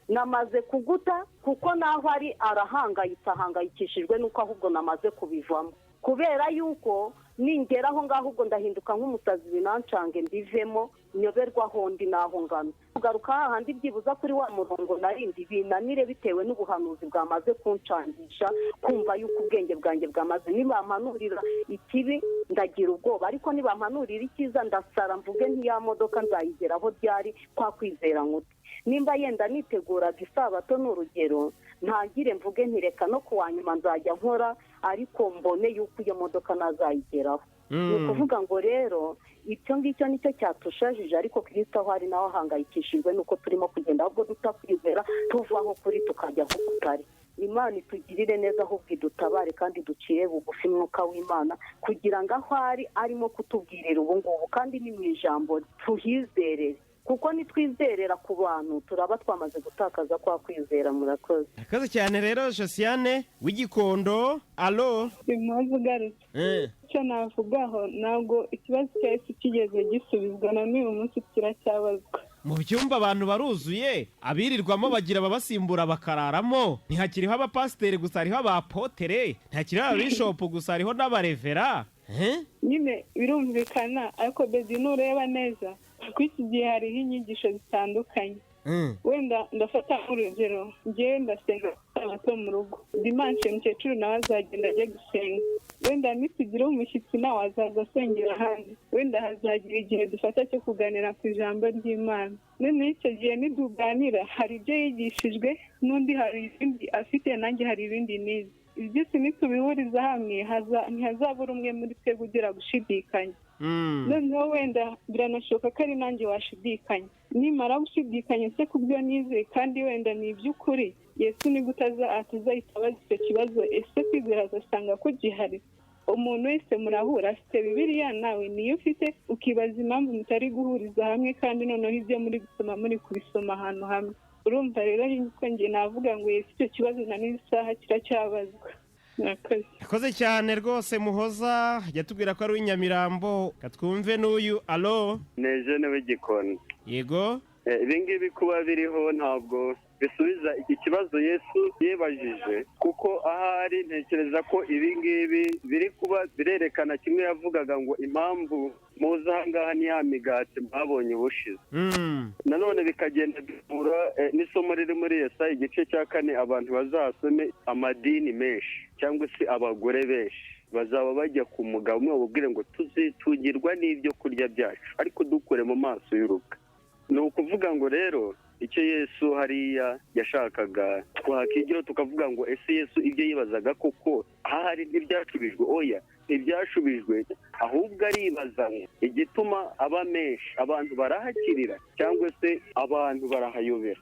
Namaze kuguta kuko naho ari arahangayitse, ahangayikishijwe nuko ahubwo namaze kubivamo, kubera yuko ningera aho ngaho ubwo ndahinduka nk'umusazi binancange mbivemo nyoberwa aho ndi naho ngana. Kugaruka hahandi byibuza kuri wa murongo narindi binanire bitewe n'ubuhanuzi bwamaze kuncangisha, kumva yuko ubwenge bwanjye bwamaze. Nibampanurira ikibi ndagira ubwoba, ariko nibampanurira icyiza ndasara mvuge ntiya modoka nzayigeraho ryari. Kwa kwizera nkute nimba yenda niteguraga isabato n'urugero, ntagire mvuge ntireka no kuwa nyuma nzajya nkora, ariko mbone yuko iyo modoka nazayigeraho. Ni ukuvuga ngo rero icyo ngicyo nicyo cyatushajije, ariko Kristo aho ari nawe ahangayikishijwe nuko turimo kugenda ahubwo tutakwizera tuvaho kuri tukajya aho tutari. Imana itugirire neza ahubwo idutabare kandi duciye bugufi mwuka w'Imana kugira ngo aho ari arimo kutubwirira ubu ngubu kandi ni mu ijambo tuhizerere, kuko nitwizerera ku bantu turaba twamaze gutakaza kwa kwizera. Murakoze. Akaze cyane rero Josiane w'Igikondo. Alo, impamvu ugarutse. Icyo navugaho ntabwo ikibazo cyahise kigeze gisubizwa, na n'uyu munsi kiracyabazwa. Mu byumba abantu baruzuye, abirirwamo bagira ababasimbura bakararamo. Ntihakiriho abapasiteri gusa, hariho abapotere. Ntihakiriho ababishopu gusa, hariho n'abarevera. Nyine birumvikana, ariko bezi nureba neza kuko iki gihe hariho inyigisho zitandukanye. Wenda ndafata nk'urugero, njyewe ndasenga abato mu rugo, dimanche mukecuru nawe azagenda ajya gusenga. Wenda nitugira umushyitsi nawe azaza asengera ahandi. Wenda hazagira igihe dufata cyo kuganira ku ijambo ry'Imana. None icyo gihe niduganira hari ibyo yigishijwe, n'undi hari ibindi afite, nanjye hari ibindi nize. Ibi byose nitubihuriza hamwe ntihazabura umwe muri twebwe ugira gushidikanya. Noneho wenda biranashoboka ko ari nanjye washidikanya. Nimara gushidikanya se ku byo nize kandi wenda ni iby'ukuri, Yesu ni gute atazahita abaza icyo kibazo? Ese kwizera azasanga ko gihari? Umuntu wese murahura afite Bibiliya, nawe niyo ufite, ukibaza impamvu mutari guhuriza hamwe kandi noneho ibyo muri gusoma muri kubisoma ahantu hamwe. Urumva rero yuko njye navuga ngo Yesu icyo kibazo na n'isaha kiracyabazwa. Yakoze cyane rwose Muhoza, yatubwira ko ari uw'Inyamirambo. Katwumve n'uyu. Alo, Nejene w'Igikondo. Yego. Ibi ngibi kuba biriho ntabwo bisubiza iki kibazo Yesu yibajije, kuko ahari ntekereza ko ibi ngibi biri kuba birerekana kimwe yavugaga ngo impamvu muza ahangaha ni ya migati mwabonye ubushize. Nanone bikagenda bihura n'isomo riri muri Yesaya igice cya 4, abantu bazasome amadini menshi cyangwa se abagore benshi bazaba bajya ku mugabo umwe babubwire ngo tuzitungirwa n'ibyo kurya byacu, ariko dukure mu maso y'uruka. Ni ukuvuga ngo rero icyo Yesu hariya yashakaga twakigiro tukavuga ngo ese Yesu ibyo yibazaga koko ahari ntibyashubijwe? Oya, ntibyashubijwe, ahubwo aribaza igituma aba menshi, abantu barahakirira cyangwa se abantu barahayobera.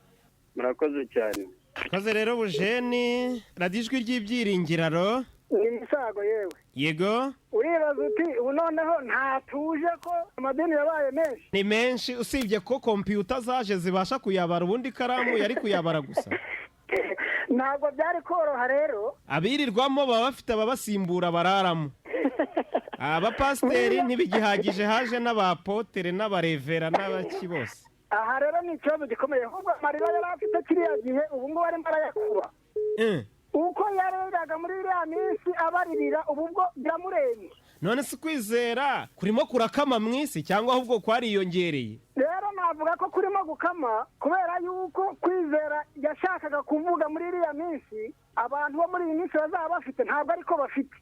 Murakoze cyane. Kaze rero Bujeni, radiyo ijwi ry'ibyiringiro. Ni Misago yewe. Yego. Uribaza uti ubu noneho ntatuje ko amadini yabaye menshi? Ni menshi, usibye ko kompiyuta zaje zibasha kuyabara, ubundi ikaramu yari kuyabara gusa. ntabwo byari koroha rero. abirirwamo baba bafite ababasimbura bararamo. abapasiteri ntibigihagije, haje n'abapotere n'abarevera n'abaki bose. aha rero ni ikibazo gikomeye, ahubwo amarira yari afite kiriya gihe ubu ngubu arimo arayakuba. uko yareraga muri iriya minsi abaririra ubu bwo biramurenze. none si kwizera kurimo kurakama mu isi cyangwa ahubwo kwariyongereye? rero navuga ko kurimo gukama kubera yuko kwizera yashakaga kuvuga muri iriya minsi abantu bo muri iyi minsi bazaba bafite ntabwo ariko bafite.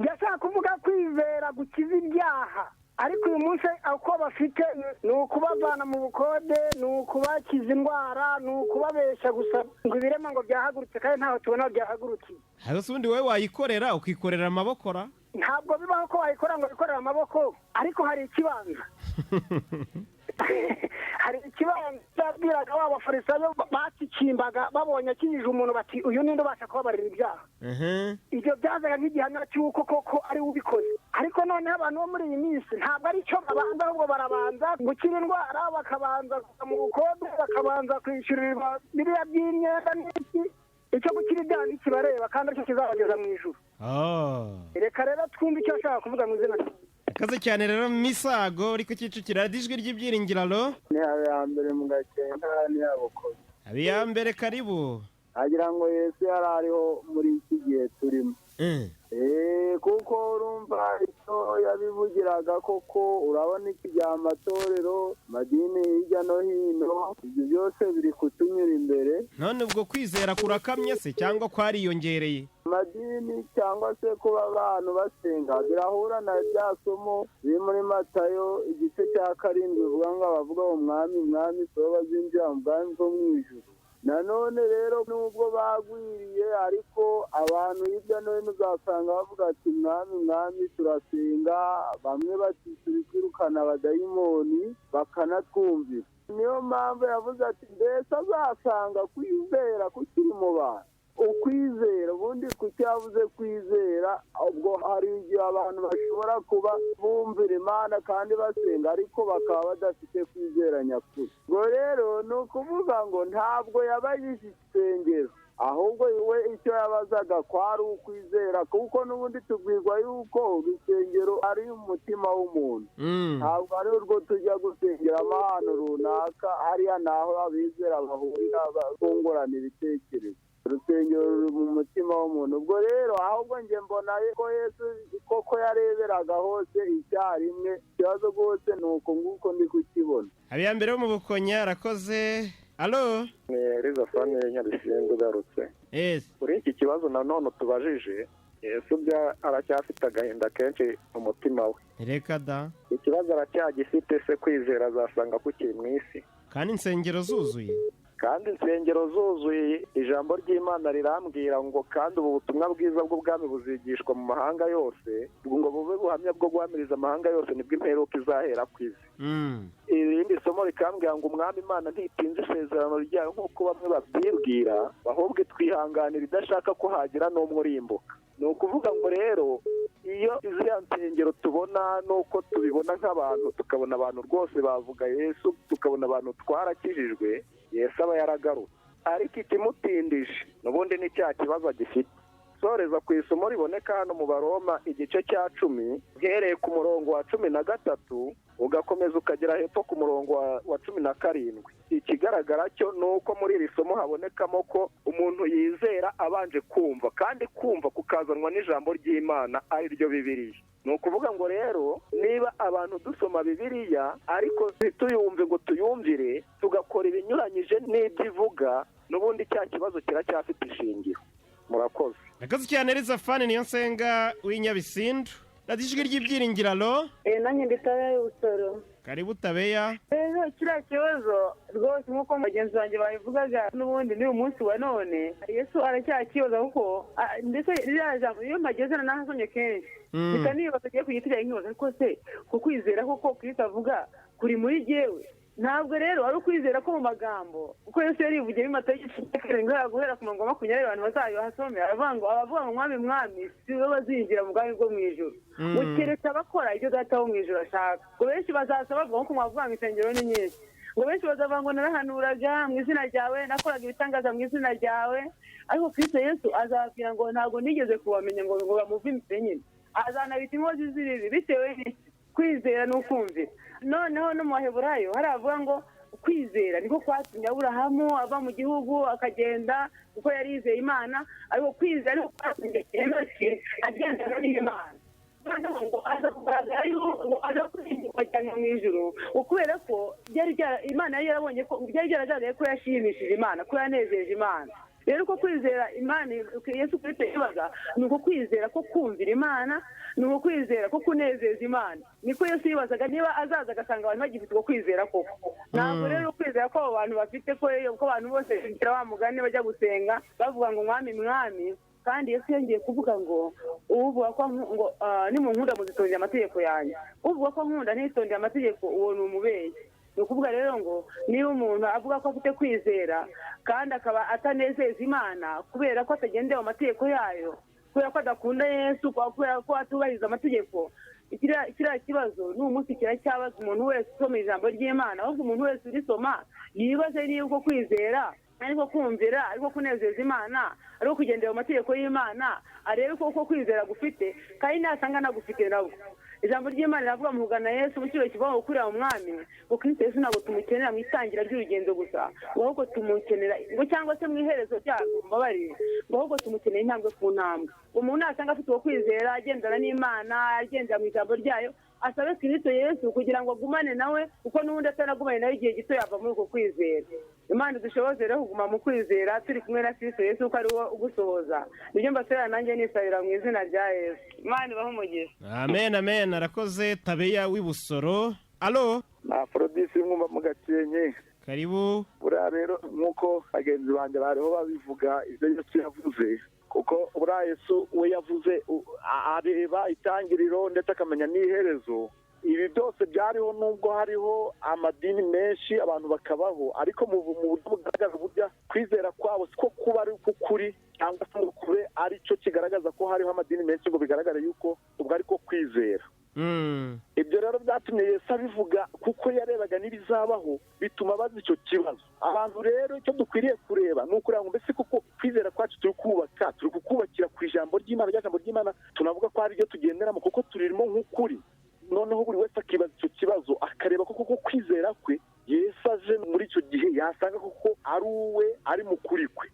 yashaka kuvuga kwizera gukiza ibyaha, ariko uyu munsi uko bafite ni ukubavana mu bukode, ni ukubakiza indwara, ni ukubabeshya gusa ngo ibirema ngo byahagurutse kandi ntaho tubona byahagurutse. hasi ubundi wowe wayikorera ukikorera amabokora? ntabwo bibaho ko wayikora ngo wikorere amaboko, ariko hari ikibanza. hari ikibanza cyabwiraga ba bafarisayo bakikimbaga babonye akijije umuntu bati uyu ninde ubasha kubabarira ibyaha. ibyo byazaga nk'igihamya cy'uko koko ari we ubikoze. ariko noneho abantu bo muri iyi minsi ntabwo ari cyo babanza, ahubwo barabanza gukira indwara, bakabanza kuva mu bukode, bakabanza kwishyurirwa biriya by'imyenda n'iki. icyo gukira ibyaha ntikibareba kandi aricyo kizabageza mu ijuru. reka rero twumve icyo ashaka kuvuga mu izina rye. akaze cyane rero Misago uri ku Kicukiro, ijwi ry'ibyiringiro. ni habiyambere mu Gakenke ni Yabukoze. habiyambere karibu. agira ngo Yesu yari ariho muri iki gihe turimo. kuko urumva icyo yabivugiraga koko, urabona iki bya amatorero madini hirya no hino, ibyo byose biri kutunyura imbere. none ubwo kwizera kurakamye se cyangwa kwariyongereye? amadini cyangwa se kuba abantu basenga birahura na rya somo riri muri Matayo igice cya 7 bivuga ngo abavuga umwami mwami so bazinjira mu bwami bwo mu ijuru. nanone rero nubwo bagwiriye, ariko abantu hirya no hino uzasanga bavuga ati mwami mwami turasenga, bamwe bati turi kwirukana abadayimoni bakanatwumvira. niyo mpamvu yavuze ati mbese azasanga kwizera kukiri mu bantu. ukwizera ubundi kuki yavuze kwizera, ubwo hari igihe abantu bashobora kuba bumvira Imana kandi basenga ariko bakaba badafite kwizera nyakuri. ubwo rero ni ukuvuga ngo ntabwo yabajije isengero, ahubwo we icyo yabazaga kwari ukwizera, kuko n'ubundi tubwirwa yuko urusengero ari umutima w'umuntu. ntabwo ari urwo tujya gusengeramo ahantu runaka, hariya naho abizera bahurira bungurana ibitekerezo. urusengero ruri mu mutima w'umuntu. ubwo rero ahubwo njye mbona ko Yesu koko yareberaga hose icyarimwe. ikibazo rwose ni uko nguko ndi kukibona. habiyambere wo mu Bukonya arakoze. alo ni Elizafani Nyabisindu ugarutse. kuri iki kibazo nanone tubajije, Yesu aracyafite agahinda kenshi mu mutima we. reka da, ikibazo aracyagifite se kwizera azasanga kukiri mu isi kandi insengero zuzuye. kandi insengero zuzuye, ijambo ry'Imana rirambwira ngo kandi ubu butumwa bwiza bw'ubwami buzigishwa mu mahanga yose, ngo bube buhamya bwo guhamiriza amahanga yose, nibwo imperuka izahera ku isi. irindi somo rikambwira ngo umwami Imana ntitinze isezerano ryayo nk'uko bamwe babyibwira, ahubwo itwihanganira idashaka ko hagira n'umwe urimbuka. ni ukuvuga ngo rero iyo iziriya nsengero tubona nuko tubibona nk'abantu, tukabona abantu rwose bavuga Yesu, tukabona abantu twarakijijwe, Yesu aba yaragarutse. ariko ikimutindije n'ubundi ni cya kibazo agifite. soreza ku isomo riboneka hano mu Baroma igice cya 10 uhereye ku murongo wa 13 ugakomeza ukagera hepfo ku murongo wa 17. ikigaragara cyo ni uko muri iri somo habonekamo ko umuntu yizera abanje kumva, kandi kumva kukazanwa n'ijambo ry'Imana ari ryo Bibiliya. ni ukuvuga ngo rero niba abantu dusoma Bibiliya ariko ntituyumve ngo tuyumvire, tugakora ibinyuranyije n'ibyo ivuga, n'ubundi cya kibazo kiracyafite ishingiro. murakoze. Rakazi cyane Elizafani Niyonsenga w'Inyabisindu. Ijwi ry'ibyiringiro. nanjye nditaye usoro. Karibu Tabeya. rero kiriya kibazo rwose nk'uko bagenzi banjye babivugaga, n'ubundi ni umunsi wa none Yesu aracyakibaza, kuko ndetse ririya jambo iyo mpagezana nahasomye kenshi bisa nibaza agiye ku giti cyawe nkibaza, ariko se kukwizera koko Kristo avuga kuri muri jyewe? ntabwo rero ari ukwizera ko mu magambo, kuko Yesu yarivugiye mu Matayo igice cya 7 guhera ku murongo wa 20 abantu bazayahasome, aravuga ngo abavuga ngo mwami mwami si bo bazinjira mu bwami bwo mu ijuru, keretse abakora ibyo Data wo mu ijuru ashaka. ngo benshi bazaza bavuga ko mwavuga ngo insengero ni nyinshi, ngo benshi bazavuga ngo narahanuraga mu izina ryawe nakoraga ibitangaza mu izina ryawe ariko Kristo Yesu azababwira ngo ntabwo nigeze kubamenya ngo bamuve imbere nyine azanabita inkozi z'ibibi bitewe n'iki kwizera n'ukumvira noneho no mu baheburayo haravuga ngo kwizera niko kwatumye Aburahamu ava mu gihugu akagenda kuko yari yizeye Imana ariko kwizera niko kwatumye Enoki agendana n'Imana ngo aza kugaragara ngo aza kurimbuka cyane mu ijuru kubera ko Imana yari yarabonye ko byari byaragaragaye ko yashimishije Imana ko yanejeje Imana rero uko kwizera Imana Yesu Kristo yibaza ni uko kwizera ko kumvira Imana ni uko kwizera ko kunezeza Imana niko Yesu yibazaga niba azaza agasanga abantu bagifite uko kwizera koko ntabwo rero kwizera ko abo bantu bafite ko abantu bose bigira wa mugani bajya gusenga bavuga ngo mwami mwami kandi Yesu yongeye kuvuga ngo uvuga ko ngo nimunkunda muzitondera amategeko yanjye uvuga ko nkunda ntitondera amategeko uwo ni umubeshyi ni ukuvuga rero ngo niba umuntu avuga ko afite kwizera kandi akaba atanezeza Imana kubera ko atagendera mu mategeko yayo kubera ko adakunda Yesu kubera ko atubahiriza amategeko kiriya kibazo ni umunsi kiracyabaza umuntu wese usoma ijambo ry'Imana ahubwo umuntu wese urisoma yibaze niba uko kwizera ariko kumvira ariko kunezeza Imana ariko kugendera mu mategeko y'Imana arebe ko uko kwizera gufite kandi nasanga nagufite nabwo ijambo ry'Imana riravuga mu kugana Yesu mu cyiro kivuga ngo kurira mu mwami ngo Kristo Yesu ntabwo tumukenera mu itangira ry'urugendo gusa ngo ahubwo tumukenera ngo cyangwa se mu iherezo ryarwo mbabarire ngo ahubwo tumukenera intambwe ku ntambwe umuntu nasanga afite uko kwizera agendana n'Imana agendera mu ijambo ryayo asabe Kristo Yesu kugira ngo agumane nawe kuko n'ubundi atanagumane nawe igihe gito yava muri uko kwizera Imana dushoboze rero kuguma mu kwizera turi kumwe na Kristo Yesu ko ari wo ugusohoza nibyo mbasera nanjye nisabira mu izina rya Yesu Imana ibahe umugisha amen amen arakoze Tabeya w'Ibusoro alo Aphrodis mwumva mu Gakenke karibu buriya rero nk'uko bagenzi banjye bariho babivuga ibyo Yesu yavuze kuko buriya Yesu we yavuze areba itangiriro ndetse akamenya n'iherezo ibi byose byariho nubwo hariho amadini menshi abantu bakabaho ariko mu buryo bugaragaza uburyo kwizera kwabo siko kuba ari ukuri cyangwa se ngo kube ari cyo kigaragaza ko hariho amadini menshi ngo bigaragare yuko ubwo ariko kwizera ibyo rero byatumye Yesu abivuga kuko yarebaga n'ibizabaho bituma bazi icyo kibazo abantu rero icyo dukwiriye kureba ni ukureba ngo mbese kuko kwizera kwacu turi kukubakira ku ijambo ry'Imana ry'ijambo ry'Imana tunavuga ko ari ryo tugenderamo kuko turirimo nk'ukuri noneho buri wese akibaza icyo kibazo akareba ko kuko kwizera kwe Yesu aje muri icyo gihe yasanga kuko ari uwe ari mu kuri kwe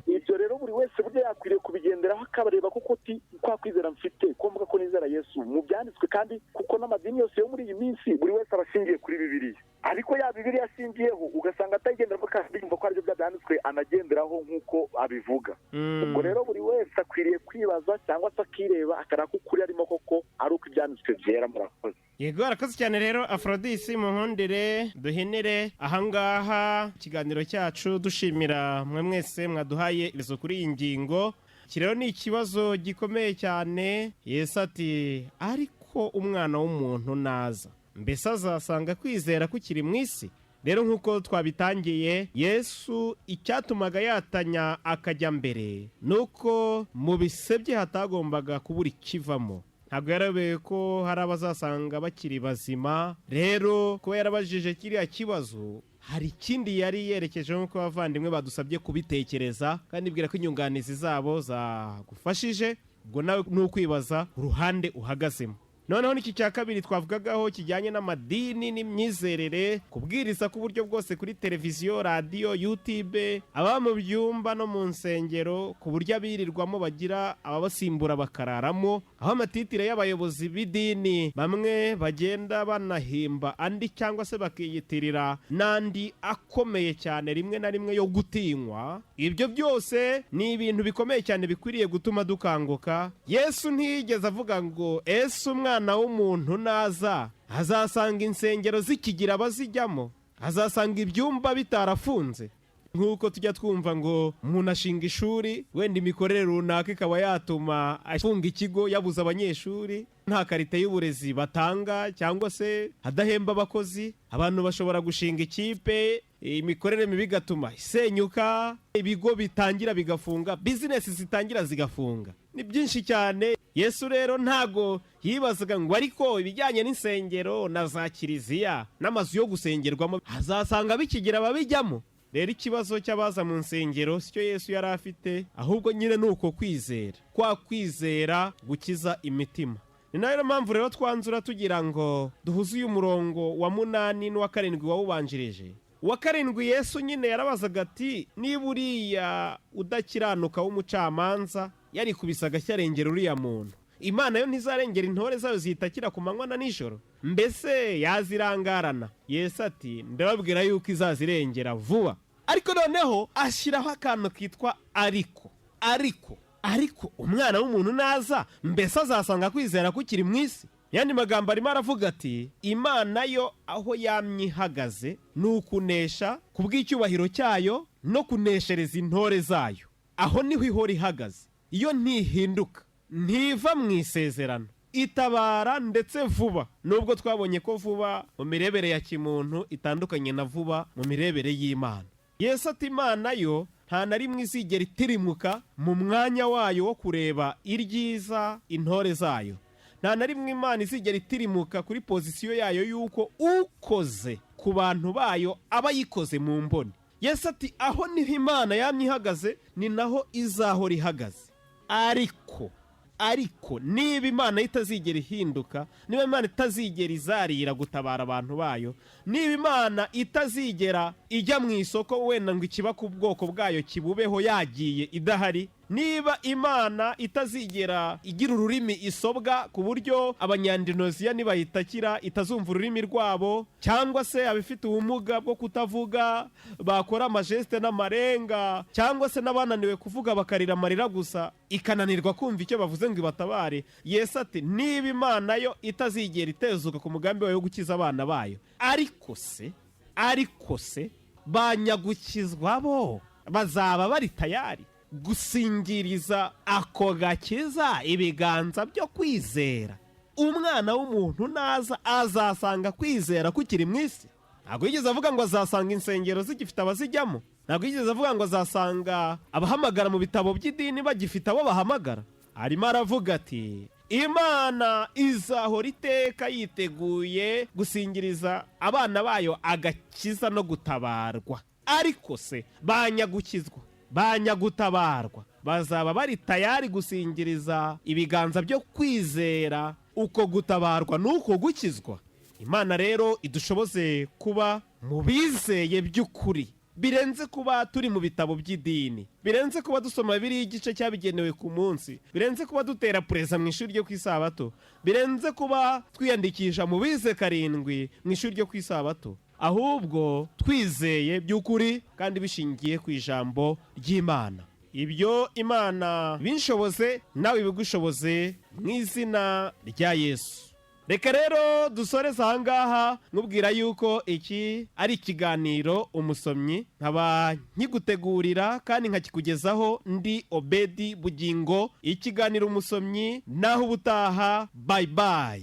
ibyo rero buri wese burya yakwiriye kubigenderaho akabareba kuko kwa kwizera mfite ko mvuga ko nizera Yesu mu byanditswe kandi kuko n'amadini yose yo muri iyi minsi buri wese aba ashingiye kuri Bibiliya ariko ya Bibiliya ashingiyeho ugasanga atayigenderaho kandi yumva ko aribyo byanditswe anagenderaho nk'uko abivuga ubwo rero buri wese akwiriye kwibaza cyangwa se akireba akareba ko ukuri arimo koko ari uko ibyanditswe byera murakoze yego arakoze cyane rero Aphrodis muhondere duhenere ahangaha ikiganiro cyacu dushimira mwe mwese mwaduhaye ibizo kuri iyi ngingo iki rero ni ikibazo gikomeye cyane Yesu ati ariko umwana w'umuntu naza mbese azasanga kwizera kukiri mu isi rero nk'uko twabitangiye Yesu icyatumaga yatanya akajya mbere nuko mu bise bye hatagombaga kubura ikivamo ntabwo yarabeye ko hari abazasanga bakiri bazima rero kuba yarabajije kiriya kibazo hari ikindi yari yerekeje nk'uko abavandimwe badusabye kubitekereza kandi bwira ko inyunganizi zabo zagufashije ubwo nawe ni ukwibaza uruhande uhagazemo noneho n'iki cya kabiri twavugagaho kijyanye n'amadini n'imyizerere kubwiriza ku buryo bwose kuri televiziyo radiyo YouTube aba mu byumba no mu nsengero ku buryo abirirwamo bagira ababasimbura bakararamo aho amatitire y'abayobozi b'idini bamwe bagenda banahimba andi cyangwa se bakiyitirira n'andi akomeye cyane rimwe na rimwe yo gutinywa ibyo byose ni ibintu bikomeye cyane bikwiriye gutuma dukanguka Yesu ntiyigeze avuga ngo ese umwana w'umuntu naza azasanga insengero zikigira abazijyamo azasanga ibyumba bitarafunze nk'uko tujya twumva ngo umuntu ashinga ishuri wenda imikorere runaka ikaba yatuma afunga ikigo yabuze abanyeshuri nta karite y'uburezi batanga cyangwa se adahemba abakozi abantu bashobora gushinga ikipe imikorere mibi igatuma isenyuka ibigo bitangira bigafunga bizinesi zitangira zigafunga ni byinshi cyane Yesu rero ntago yibazaga ngo ariko ibijyanye n'insengero na za kiliziya n'amazu yo gusengerwamo azasanga bikigira ababijyamo. Rero ikibazo cy'abaza mu nsengero sicyo Yesu yari afite, ahubwo nyine ni uko kwizera, kwa kwizera gukiza imitima. Ni nayo mpamvu rero twanzura tugira ngo duhuze uyu murongo wa 8 n'uwa 7 wawubanjirije. Uwa 7 Yesu nyine yarabazaga ati niba uriya udakiranuka w'umucamanza yari kubisaga cyarengera uriya muntu, Imana yo ntizarengera intore zayo zitakira ku manywa na nijoro? Mbese yazirangarana? Yesu ati ndababwira yuko izazirengera vuba. Ariko noneho ashyiraho akantu kitwa ariko umwana w'umuntu naza mbese azasanga kwizera kukiri mu isi. Yandi magambo arimo aravuga ati Imana yo aho yamye ihagaze ni ukunesha ku bw'icyubahiro cyayo no kuneshereza intore zayo. Aho niho ihora ihagaze. Iyo ntihinduka, ntiva mu isezerano, itabara ndetse vuba. Nubwo twabonye ko vuba mu mirebere ya kimuntu itandukanye na vuba mu mirebere y'Imana. Yesu ati Imana yo nta na rimwe izigera itirimuka mu mwanya wayo wo kureba iryiza intore zayo. Nta na rimwe Imana izigera itirimuka kuri pozisiyo yayo yuko ukoze ku bantu bayo aba yikoze mu mboni. Yesu ati aho niho Imana yamye ihagaze ni naho izahora ihagaze. Ariko niba Imana itazigera ihinduka, niba Imana itazigera izarira gutabara abantu bayo, niba Imana itazigera ijya mu isoko wenda ngo ikiba ku bwoko bwayo kibubeho yagiye idahari, niba Imana itazigera igira ururimi isobwa ku buryo abanyandinoziya nibayitakira itazumva ururimi rwabo, cyangwa se abifite ubumuga bwo kutavuga bakora amajeste n'amarenga, cyangwa se n'abananiwe kuvuga bakarira amarira gusa ikananirwa kumva icyo bavuze ngo ibatabare, Yesu ati niba Imana yo itazigera itezuka ku mugambi wayo wo gukiza abana bayo, ariko se banyagukizwa bo bazaba bari tayari gusingiriza ako gakiza ibiganza byo kwizera? Umwana w'umuntu naza azasanga kwizera kukiri mu isi? Ntabwo yigeze avuga ngo azasanga insengero zigifite abazijyamo. Ntabwo yigeze avuga ngo azasanga abahamagara mu bitabo by'idini bagifite abo bahamagara. Arimo aravuga ati Imana izahora iteka yiteguye gusingiriza abana bayo agakiza no gutabarwa. Ariko se banyagukizwa, banyagutabarwa bazaba bari tayari gusingiriza ibiganza byo kwizera uko gutabarwa n'uko gukizwa? Imana rero idushoboze kuba mu bizeye by'ukuri, birenze kuba turi mu bitabo by'idini, birenze kuba dusoma biri igice cyabigenewe ku munsi, birenze kuba dutera preza mu ishuri ryo ku isabato, birenze kuba twiyandikisha mu bize 7 mu ishuri ryo ku isabato, ahubwo twizeye by'ukuri kandi bishingiye ku ijambo ry'Imana. Ibyo Imana binshoboze nawe bigushoboze mu izina rya Yesu. Reka rero dusoreze ahangaha nkubwira yuko iki ari ikiganiro umusomyi, nkaba nkigutegurira kandi nkakikugezaho ndi Obedi Bugingo. Ikiganiro umusomyi naho ubutaha, bye bye.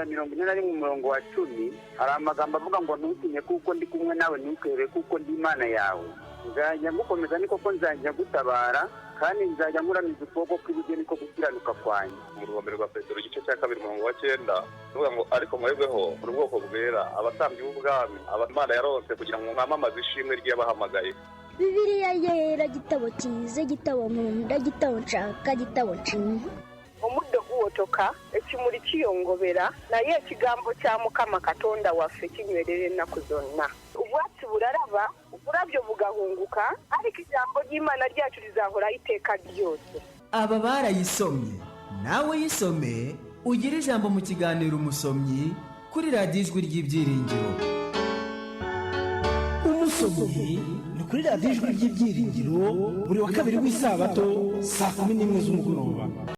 Mirongo ine na rimwe umurongo wa 10 hari amagambo avuga ngo ntutinye kuko ndi kumwe nawe, ntukwebe kuko ndi Imana yawe, nzajya ngukomeza ni koko nzajya gutabara kandi nzajya nkuramiza ukuboko kw'iburyo niko gukiranuka kwanjye. Mu rwambere rwa Petero igice cya 2 umurongo wa 9 uvuga ngo ariko mwebweho muri ubwoko bwera, abatambyi b'ubwami, Imana yarose kugira ngo mwamamaze ishimwe ry'abahamagaye. Bibiliya yera, gitabo cyiza, gitabo nkunda, gitabo nshaka, gitabo nshima. Omuddo guwotoka ekimuli kiyongobera naye ekigambo kya Mukama Katonda waffe kinywerera ennaku zonna. Obwatsi bularaba, oburabyo bugahunguka, ariko ijambo ry'Imana ryacu lizahoraho iteka ryose. Aba barayisomye, nawe yisome ugire ijambo mu kiganiro umusomyi kuri radiyo Ijwi ry'Ibyiringiro. Umusomyi ni kuri radiyo Ijwi ry'Ibyiringiro buri wa kabiri w'isabato saa 11 z'umugoroba.